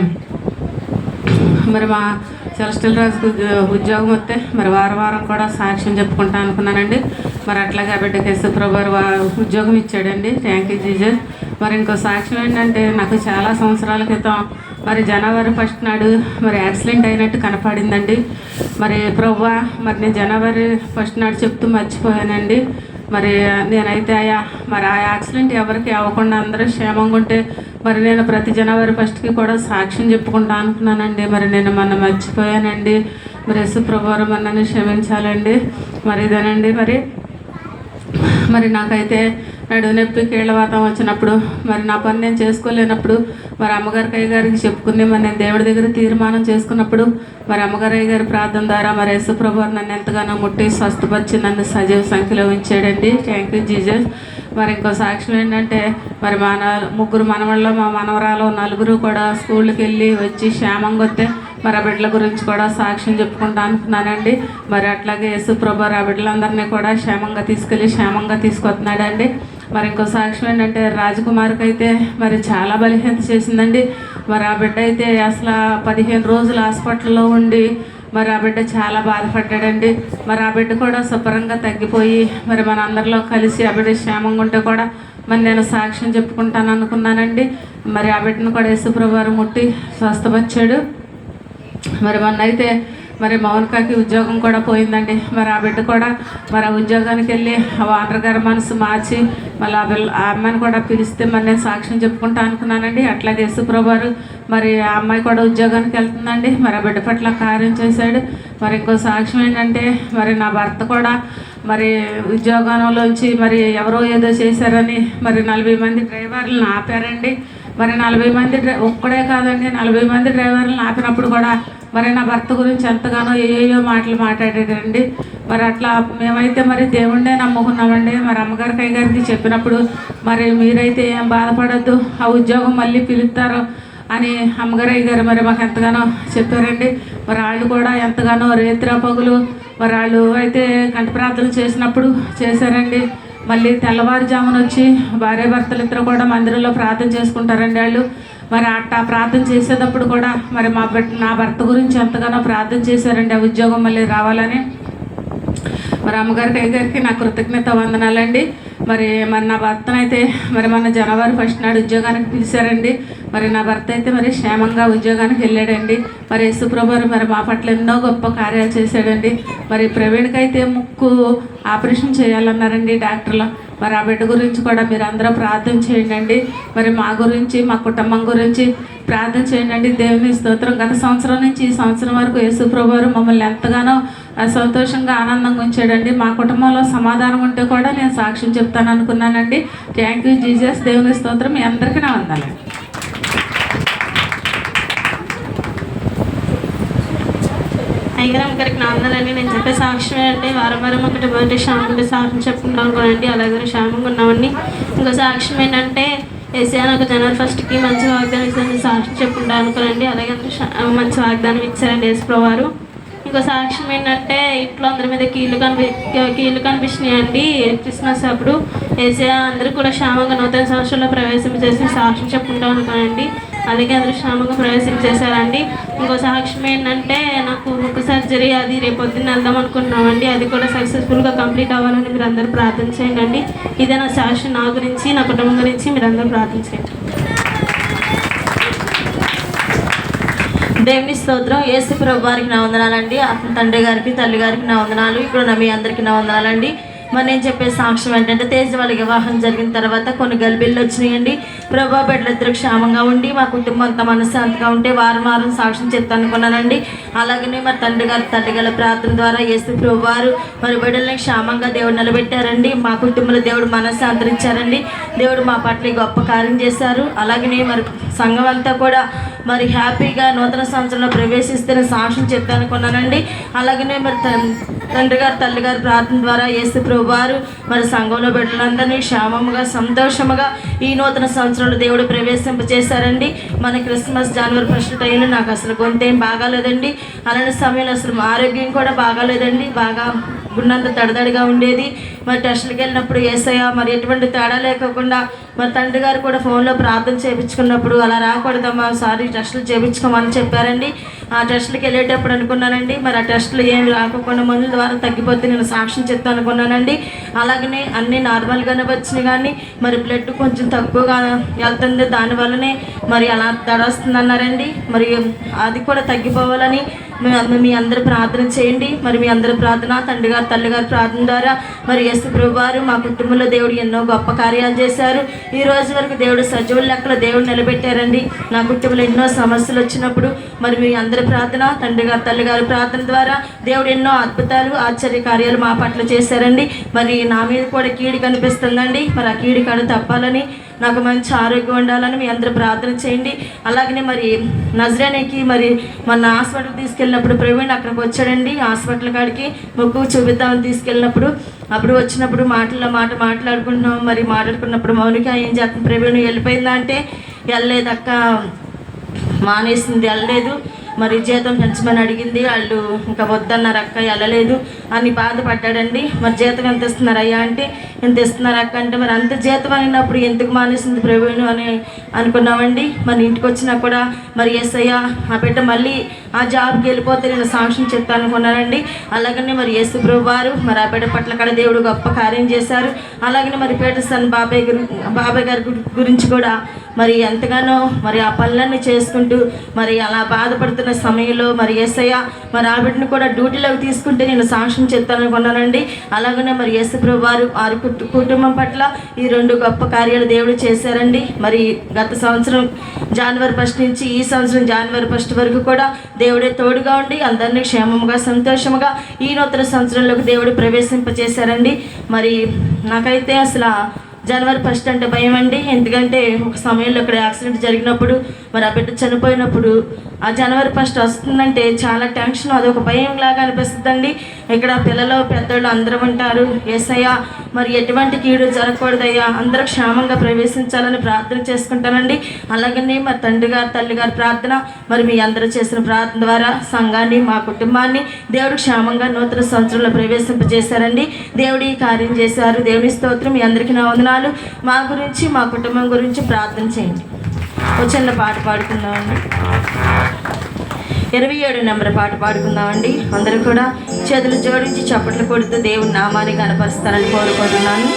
మా సెలస్టియల్ రాజుకు ఉద్యోగం వస్తే మరి వారం కూడా సాక్ష్యం చెప్పుకుంటా అనుకున్నానండి. మరి అట్లాగే ఆ బిడ్డకి యేసు ప్రభువారు ఉద్యోగం ఇచ్చాడండి. Thank you Jesus. మరి ఇంకో సాక్ష్యం ఏంటంటే నాకు చాలా సంవత్సరాల క్రితం మరి జనవరి 1 నాడు మరి యాక్సిడెంట్ అయినట్టు కనపడిందండి. మరి ప్రభువా మరి నేను జనవరి 1 నాడు చెప్తూ మర్చిపోయానండి. మరి నేనైతే మరి ఆ యాక్సిడెంట్ ఎవరికి అవ్వకుండా అందరూ క్షేమంగా ఉంటే మరి నేను ప్రతి జనవరి 1కి కూడా సాక్ష్యం చెప్పుకుంటా అనుకున్నానండి. మరి నేను మొన్న మర్చిపోయానండి. మరి యేసు ప్రభువారు నన్ను క్షమించాలండి. మరి ఇదేనండి మరి నాకైతే నడుము నొప్పి కీళ్ళవాతం వచ్చినప్పుడు మరి నా పని నేను చేసుకోలేనప్పుడు మరి అమ్మగారికి అయ్యగారికి చెప్పుకుని మరి నేను దేవుడి దగ్గర తీర్మానం చేసుకున్నప్పుడు మరి అమ్మగారు అయ్యగారి ప్రార్థన ద్వారా మరి యేసు ప్రభువారు నన్ను ఎంతగానో ముట్టి స్వస్థపరిచి నన్ను సజీవ సంఖ్యలో ఉంచాడండి. Thank you Jesus. మరి ఇంకో సాక్ష్యం ఏంటంటే మరి మా 3 మనవళ్ళు మా మనవరాలు 4 కూడా స్కూల్కి వెళ్ళి వచ్చి క్షేమంగా వస్తే మరి ఆ బిడ్డల గురించి కూడా సాక్ష్యం చెప్పుకుంటా అనుకున్నానండి. మరి అట్లాగే యేసు ప్రభువారు ఆ బిడ్డలందరినీ కూడా క్షేమంగా తీసుకొస్తున్నాడండి. మరి ఇంకో సాక్ష్యం ఏంటంటే రాజకుమారికి అయితే మరి చాలా బలహీనత చేసిందండి. మరి ఆ బిడ్డ అయితే అసలు 15 రోజులు హాస్పిటల్లో ఉండి మరి ఆ బిడ్డ చాలా బాధపడ్డాడండి. మరి ఆ బిడ్డ కూడా శుభ్రంగా తగ్గిపోయి మరి మన అందరిలో కలిసి ఆ బిడ్డ క్షేమంగా ఉంటే కూడా మరి నేను సాక్ష్యం చెప్పుకుంటాను అనుకున్నానండి. మరి ఆ బిడ్డను కూడా యేసు ప్రభువారు ముట్టి స్వస్థపరిచాడు. మరి మొన్న అయితే మరి మౌనికకి ఉద్యోగం కూడా పోయిందండి. మరి ఆ బిడ్డ కూడా మరి ఆ ఉద్యోగానికి వెళ్ళి ఆ ఓనర్ గారి మనసు మార్చి మళ్ళీ ఆ అమ్మాయిని కూడా పిలిస్తే మరి నేను సాక్ష్యం చెప్పుకుంటా అనుకున్నానండి. అట్లాగే యేసు ప్రభువారు మరి ఆ అమ్మాయి కూడా ఉద్యోగానికి వెళ్తుందండి. మరి ఆ బిడ్డ పట్ల కార్యం చేశాడు. మరి ఇంకో సాక్ష్యం ఏంటంటే మరి నా భర్త కూడా మరి ఉద్యోగంలోంచి మరి ఎవరో ఏదో చేశారని మరి 40 మంది డ్రైవర్లను ఆపారండి. మరి 40 మంది ఒక్కడే కాదండి 40 మంది డ్రైవర్లను ఆపినప్పుడు కూడా మరి నా భర్త గురించి ఎంతగానో ఏయో మాటలు మాట్లాడాడండి. మరి అట్లా మేమైతే మరి దేవుణ్ణే నమ్ముకున్నామండి. మరి అమ్మగారికి అయ్యగారికి చెప్పినప్పుడు మరి మీరైతే ఏం బాధపడద్దు, ఆ ఉద్యోగం మళ్ళీ పిలుస్తారు అని అమ్మగారు అయ్యగారు మరి మాకు ఎంతగానో చెప్పారండి. మరి వాళ్ళు కూడా ఎంతగానో రేత్రి పగులు మరి వాళ్ళు అయితే గంట ప్రార్థనలు చేశారండి. మళ్ళీ తెల్లవారుజామున వచ్చి భార్యాభర్తలు ఇద్దరు కూడా మందిరంలో ప్రార్థన చేసుకుంటారండి వాళ్ళు. మరి అట్టా ప్రార్థన చేసేటప్పుడు కూడా మరి నా భర్త గురించి ఎంతగానో ప్రార్థన చేశారండి ఆ ఉద్యోగం మళ్ళీ రావాలని. మరి అమ్మగారికి అయ్యగారికి నా కృతజ్ఞత వందనాలండి. మరి నా భర్తనైతే మరి మన జనవరి 1 నాడు ఉద్యోగానికి పిలిచారండి. మరి నా భర్త అయితే మరి క్షేమంగా ఉద్యోగానికి వెళ్ళాడండి. మరి యేసు ప్రభువారు మరి మా పట్ల ఎన్నో గొప్ప కార్యాలు చేశాడండి. మరి ప్రవీణ్కి అయితే ముక్కు ఆపరేషన్ చేయాలన్నారండి డాక్టర్లు. మరి ఆ బిడ్డ గురించి కూడా మీరు అందరూ ప్రార్థన చేయండి. మరి మా గురించి మా కుటుంబం గురించి ప్రార్థన చేయండి. దేవుని స్తోత్రం. గత సంవత్సరం నుంచి ఈ సంవత్సరం వరకు యేసు ప్రభువారు మమ్మల్ని ఎంతగానో సంతోషంగా ఆనందంగా ఉంచాడండి. మా కుటుంబంలో సమాధానం ఉంటే కూడా నేను సాక్ష్యం చెప్తాను అనుకున్నానండి. Thank you Jesus. దేవుని స్తోత్రం. మీ అందరికీ నా వందనాలు.
అయ్యగారు గారికి నా వందనాలండి. నేను చెప్పే సాక్ష్యం ఏంటంటే వారం ఒకటి క్షేమంగా సాక్ష్యం చెప్పుకుంటాం అనుకోనండి. అలాగే క్షేమంగా ఉన్నామండి. ఇంకో సాక్ష్యం ఏంటంటే ఏసీఆ నాకు జనవరి 1కి మంచి వాగ్దానం ఇచ్చారని సాక్ష్యం చెప్పుకుంటాను అనుకోనండి. అలాగే మంచి వాగ్దానం ఇచ్చారండి యేసు ప్రభువారు. ఇంకో సాక్ష్యం ఏంటంటే ఇంట్లో అందరి మీద కీళ్ళు కనిపిస్తున్నాయండి. క్రిస్మస్ అప్పుడు ఏసీఆ అందరూ కూడా క్షేమంగా నూతన సంవత్సరంలో ప్రవేశించేసి సాక్ష్యం చెప్పుకుంటాం అనుకోనండి. అలాగే అందరూ క్షేమంగా ప్రవేశించేశారండి. ఇంకో సాక్ష్యం ఏంటంటే నాకు ముక్కు సర్జరీ అది రేపు పొద్దున్న వెళ్దాం అనుకుంటున్నామండి. అది కూడా సక్సెస్ఫుల్గా కంప్లీట్ అవ్వాలని మీరు అందరూ ప్రార్థన చేయండి. ఇదే నా సాక్ష్యం. నా గురించి నా కుటుంబం గురించి మీరు అందరూ ప్రార్థన చేయండి.
దేవుని స్తోత్రం. యేసు ప్రభువారికి నా వందనాలండి. తండ్రి గారికి తల్లి గారికి నా వందనాలు. ఇప్పుడు మీ అందరికీ నా వందనాలండి. మరి నేను చెప్పే సాక్ష్యం ఏంటంటే తేజ వాళ్ళకి వివాహం జరిగిన తర్వాత కొన్ని గలిబిళ్ళు వచ్చినాయండి. ప్రభా బిడ్డలిద్దరు క్షేమంగా ఉండి మా కుటుంబం అంతా మనశ్శాంతిగా ఉంటే వారం సాక్ష్యం చెప్తానుకున్నానండి. అలాగనే మరి తండ్రి గారు తల్లి గల ప్రార్థన ద్వారా యేసు ప్రభు వారు మరి బిడ్డల్ని క్షేమంగా దేవుడు నిలబెట్టారండి. మా కుటుంబంలో దేవుడు మనశ్శాంతిని ఇచ్చారండి. దేవుడు మా పట్ల గొప్ప కార్యం చేశారు. అలాగనే మరి సంఘం అంతా కూడా మరి హ్యాపీగా నూతన సంవత్సరంలో ప్రవేశిస్తే సాక్ష్యం చెప్తానుకున్నానండి. అలాగనే మరి తండ్రి గారు తల్లి గారు ప్రార్థన ద్వారా యేసు ప్రభు వారు మరి సంఘంలో బిడ్డలందరినీ క్షేమముగా సంతోషముగా ఈ నూతన సంవత్సరంలో దేవుడు ప్రవేశింపచేశారండి. మన క్రిస్మస్ జనవరి 1 టైంలో నాకు అసలు గొంతేం బాగాలేదండి. అలాంటి సమయంలో అసలు మా ఆరోగ్యం కూడా బాగాలేదండి. బాగా గున్నంత తడదడిగా ఉండేది. మరి టెస్టులకు వెళ్ళినప్పుడు యేసయ్య మరి ఎటువంటి తేడా లేకోకుండా మరి తండ్రి గారు కూడా ఫోన్లో ప్రార్థన చేయించుకున్నప్పుడు అలా రాకూడదమ్మా, సారీ టెస్టులు చేయించుకోమని చెప్పారండి. ఆ టెస్టులకు వెళ్ళేటప్పుడు అనుకున్నానండి మరి ఆ టెస్టులు ఏమి రాకుండా మందుల ద్వారా తగ్గిపోతే నేను సాక్ష్యం చెప్తాను అనుకున్నానండి. అలాగనే అన్నీ నార్మల్గానే వచ్చినాయి, కానీ మరి బ్లడ్ కొంచెం తక్కువగా వెళ్తుంది. దానివల్లనే మరి అలా తడొస్తుంది అన్నారండి. మరి అది కూడా తగ్గిపోవాలని మీ అందరూ ప్రార్థన చేయండి. మరి మీ అందరి ప్రార్థన తండ్రి గారు తల్లి గారు ప్రార్థన ద్వారా మరి యేసు ప్రభు వారు మా కుటుంబంలో దేవుడు ఎన్నో గొప్ప కార్యాలు చేశారు. ఈ రోజు వరకు దేవుడు సజీవుల లెక్కలో దేవుడు నిలబెట్టారండి. నా కుటుంబంలో ఎన్నో సమస్యలు వచ్చినప్పుడు మరి మీ అందరి ప్రార్థన తండ్రి గారు తల్లి గారి ప్రార్థన ద్వారా దేవుడు ఎన్నో అద్భుతాలు ఆశ్చర్య కార్యాలు మా పట్ల చేశారండి. మరి నా మీద కూడా కీడు కనిపిస్తుందండి. మరి ఆ కీడు కాడ తప్పాలని నాకు మంచి ఆరోగ్యం ఉండాలని మీ అందరూ ప్రార్థన చేయండి. అలాగనే మరి నజరేనికి మరి మన హాస్పిటల్ తీసుకెళ్ళినప్పుడు ప్రవీణ్ అక్కడికి వచ్చాడండి. హాస్పిటల్ కాడికి మొక్కు చూపిద్దామని తీసుకెళ్ళినప్పుడు అప్పుడు వచ్చినప్పుడు మాట్లాడుకుంటున్నాం. మరి మాట్లాడుకున్నప్పుడు మౌనిక ఏం చేస్తుంది, ప్రవీణ్ వెళ్ళిపోయిందా అంటే వెళ్ళలేదు అక్క, మానేసింది, వెళ్ళలేదు. మరి జీతం పెంచమని అడిగింది, వాళ్ళు ఇంకా వద్దన్నారు అక్క, వెళ్ళలేదు అని బాధపడ్డాడండి. మరి జీతం ఎంత ఇస్తున్నారు అయ్యా అంటే ఎంత ఇస్తున్నారు అక్క అంటే మరి అంత జీతం అయినప్పుడు ఎందుకు మానేసింది ప్రవీణ్ అని అనుకున్నామండి. మరి ఇంటికి వచ్చినా కూడా మరి యేసయ్య ఆ బిడ్డ మళ్ళీ ఆ జాబ్కి వెళ్ళిపోతే నేను సాక్ష్యం చెప్తాను అనుకున్నానండి. అలాగనే మరి యేసు ప్రభు వారు మరి ఆ బిడ్డ పట్ల కూడా దేవుడు గొప్ప కార్యం చేశారు. అలాగనే మరి పీటర్సన్ బాబాయ్ గారి గురించి కూడా మరి ఎంతగానో మరి ఆ పనులన్నీ చేసుకుంటూ మరి అలా బాధపడుతున్న సమయంలో మరి యేసయ్య మరి ఆ బిడ్డను కూడా డ్యూటీలోకి తీసుకుంటే నేను సాక్ష్యం చెప్తాననుకున్నానండి. అలాగనే మరి యేసు ప్రభు వారు వారి కుటుంబం పట్ల ఈ 2 గొప్ప కార్యాలు దేవుడు చేశారండి. మరి గత సంవత్సరం జనవరి 1 నుంచి ఈ సంవత్సరం జనవరి 1 వరకు కూడా దేవుడే తోడుగా ఉండి అందరినీ క్షేమంగా సంతోషంగా ఈ నూతన సంవత్సరంలోకి దేవుడు ప్రవేశింపచేశారండి. మరి నాకైతే అసలు జనవరి 1 అంటే భయం అండి. ఎందుకంటే ఒక సమయంలో ఇక్కడ యాక్సిడెంట్ జరిగినప్పుడు మరి ఆ బిడ్డ చనిపోయినప్పుడు ఆ జనవరి 1 వస్తుందంటే చాలా టెన్షన్, అదొక భయం లాగా అనిపిస్తుందండి. ఇక్కడ పిల్లలు పెద్దోళ్ళు అందరూ ఉంటారు. యేసయ్య మరి ఎటువంటి కీడు జరగకూడదయ్యా, అందరూ క్షేమంగా ప్రవేశించాలని ప్రార్థన చేసుకుంటానండి. అలాగనే మరి తండ్రి గారు తల్లి గారి ప్రార్థన మరి మీ అందరూ చేసిన ప్రార్థన ద్వారా సంఘాన్ని మా కుటుంబాన్ని దేవుడు క్షేమంగా నూతన సంవత్సరంలో ప్రవేశింపజేశారండి. దేవుడు ఈ కార్యం చేశారు. దేవుని స్తోత్రం. మీ అందరికీ నా వందనాలు. మా గురించి మా కుటుంబం గురించి ప్రార్థన చేయండి. ఒక చిన్న పాట పాడుకుందామండి. 27 నెంబర్ పాట పాడుకుందామండి. అందరూ కూడా చేతులు జోడించి చప్పట్లు కొడుతూ దేవుని నామాన్ని కనపరుస్తానని కోరుకుంటున్నాను.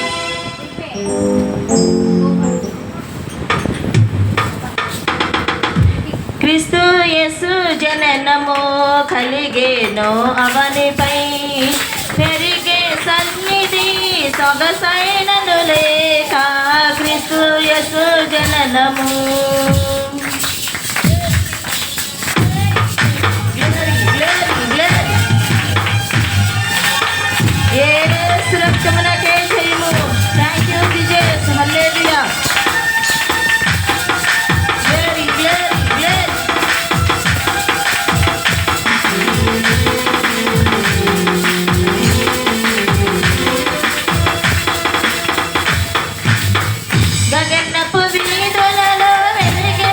క్రీస్తు యేసు జననము కలిగేను అవనిపై పెరిగే సన్నిధి సొగసైనను లేక క్రీస్తు యేసు జననము యేసు రక్తమునకే జయము. Thank you Jesus. Hallelujah. Glory glory glory. గగనపు వీధులలో వెలిగే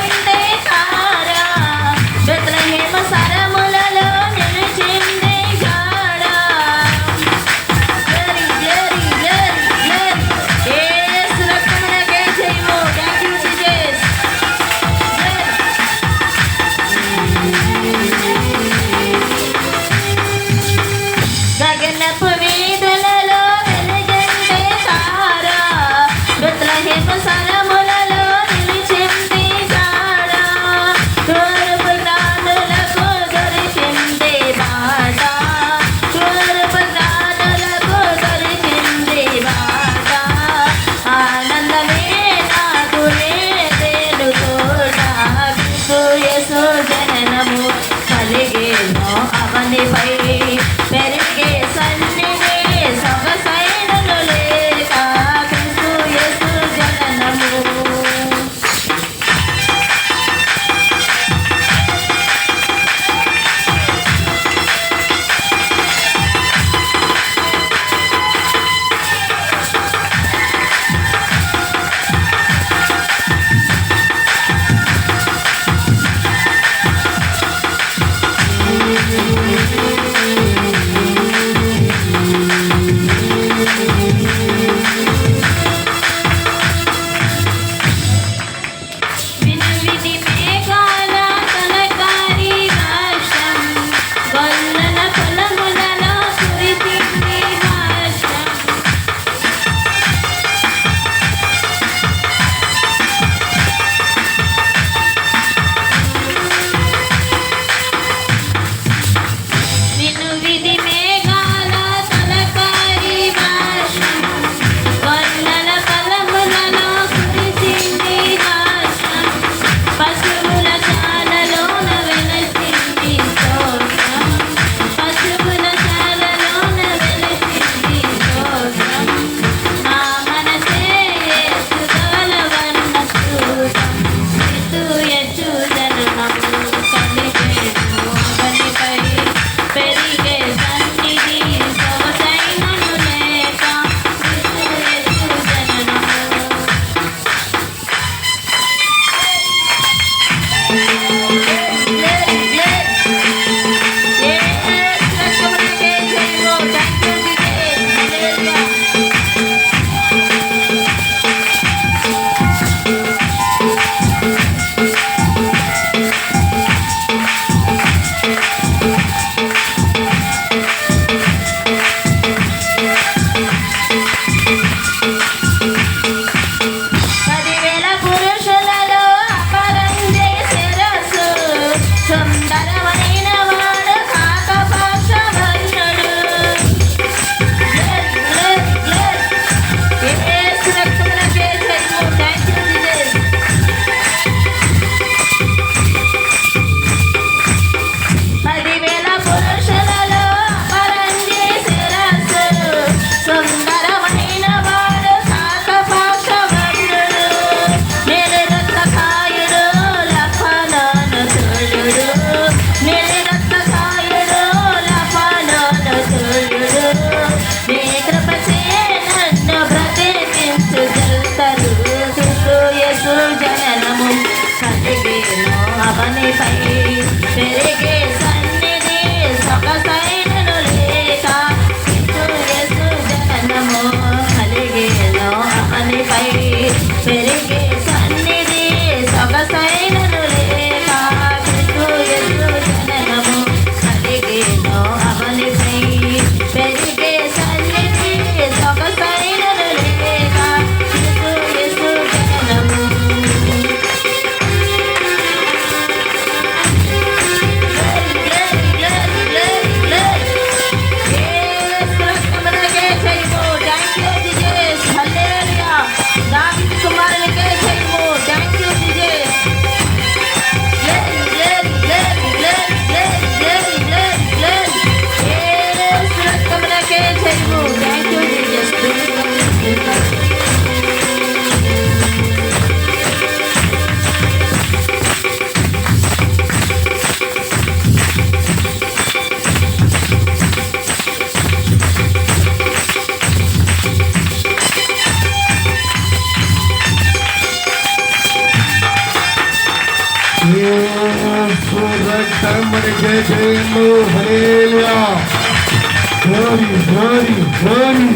యేసు జననము కలిగేను అవనిపై పెరిగే సన్నిధి సొగసైనను లేక యేసు జననము కలిగేను అవనిపై పెరిగే సన్నిధి సొగసైనను లేక యేసు జననము కలిగేను అవనిపై పెరిగే సన్నిధి సొగసైనను లేక యేసు జననము
యేసు రక్తమునకే జయము హల్లెలూయా గ్లోరీ గ్లోరీ గ్లోరీ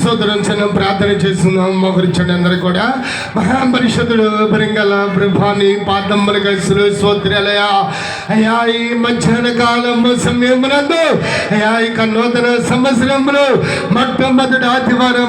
సోదరం చిన్న ప్రార్థన చేస్తున్నాం మోకరించండి అందరూ కూడా మహాపరిషదుడు బరింగల ప్రభాని పాదంబల గసులు స్తోత్రాలయ అయ్యా ఈ మధ్యాహ్న కాలము సమయమునందు అయ్యా ఇక నూతన సంవత్సరములు మొట్టమొదటి ఆదివారం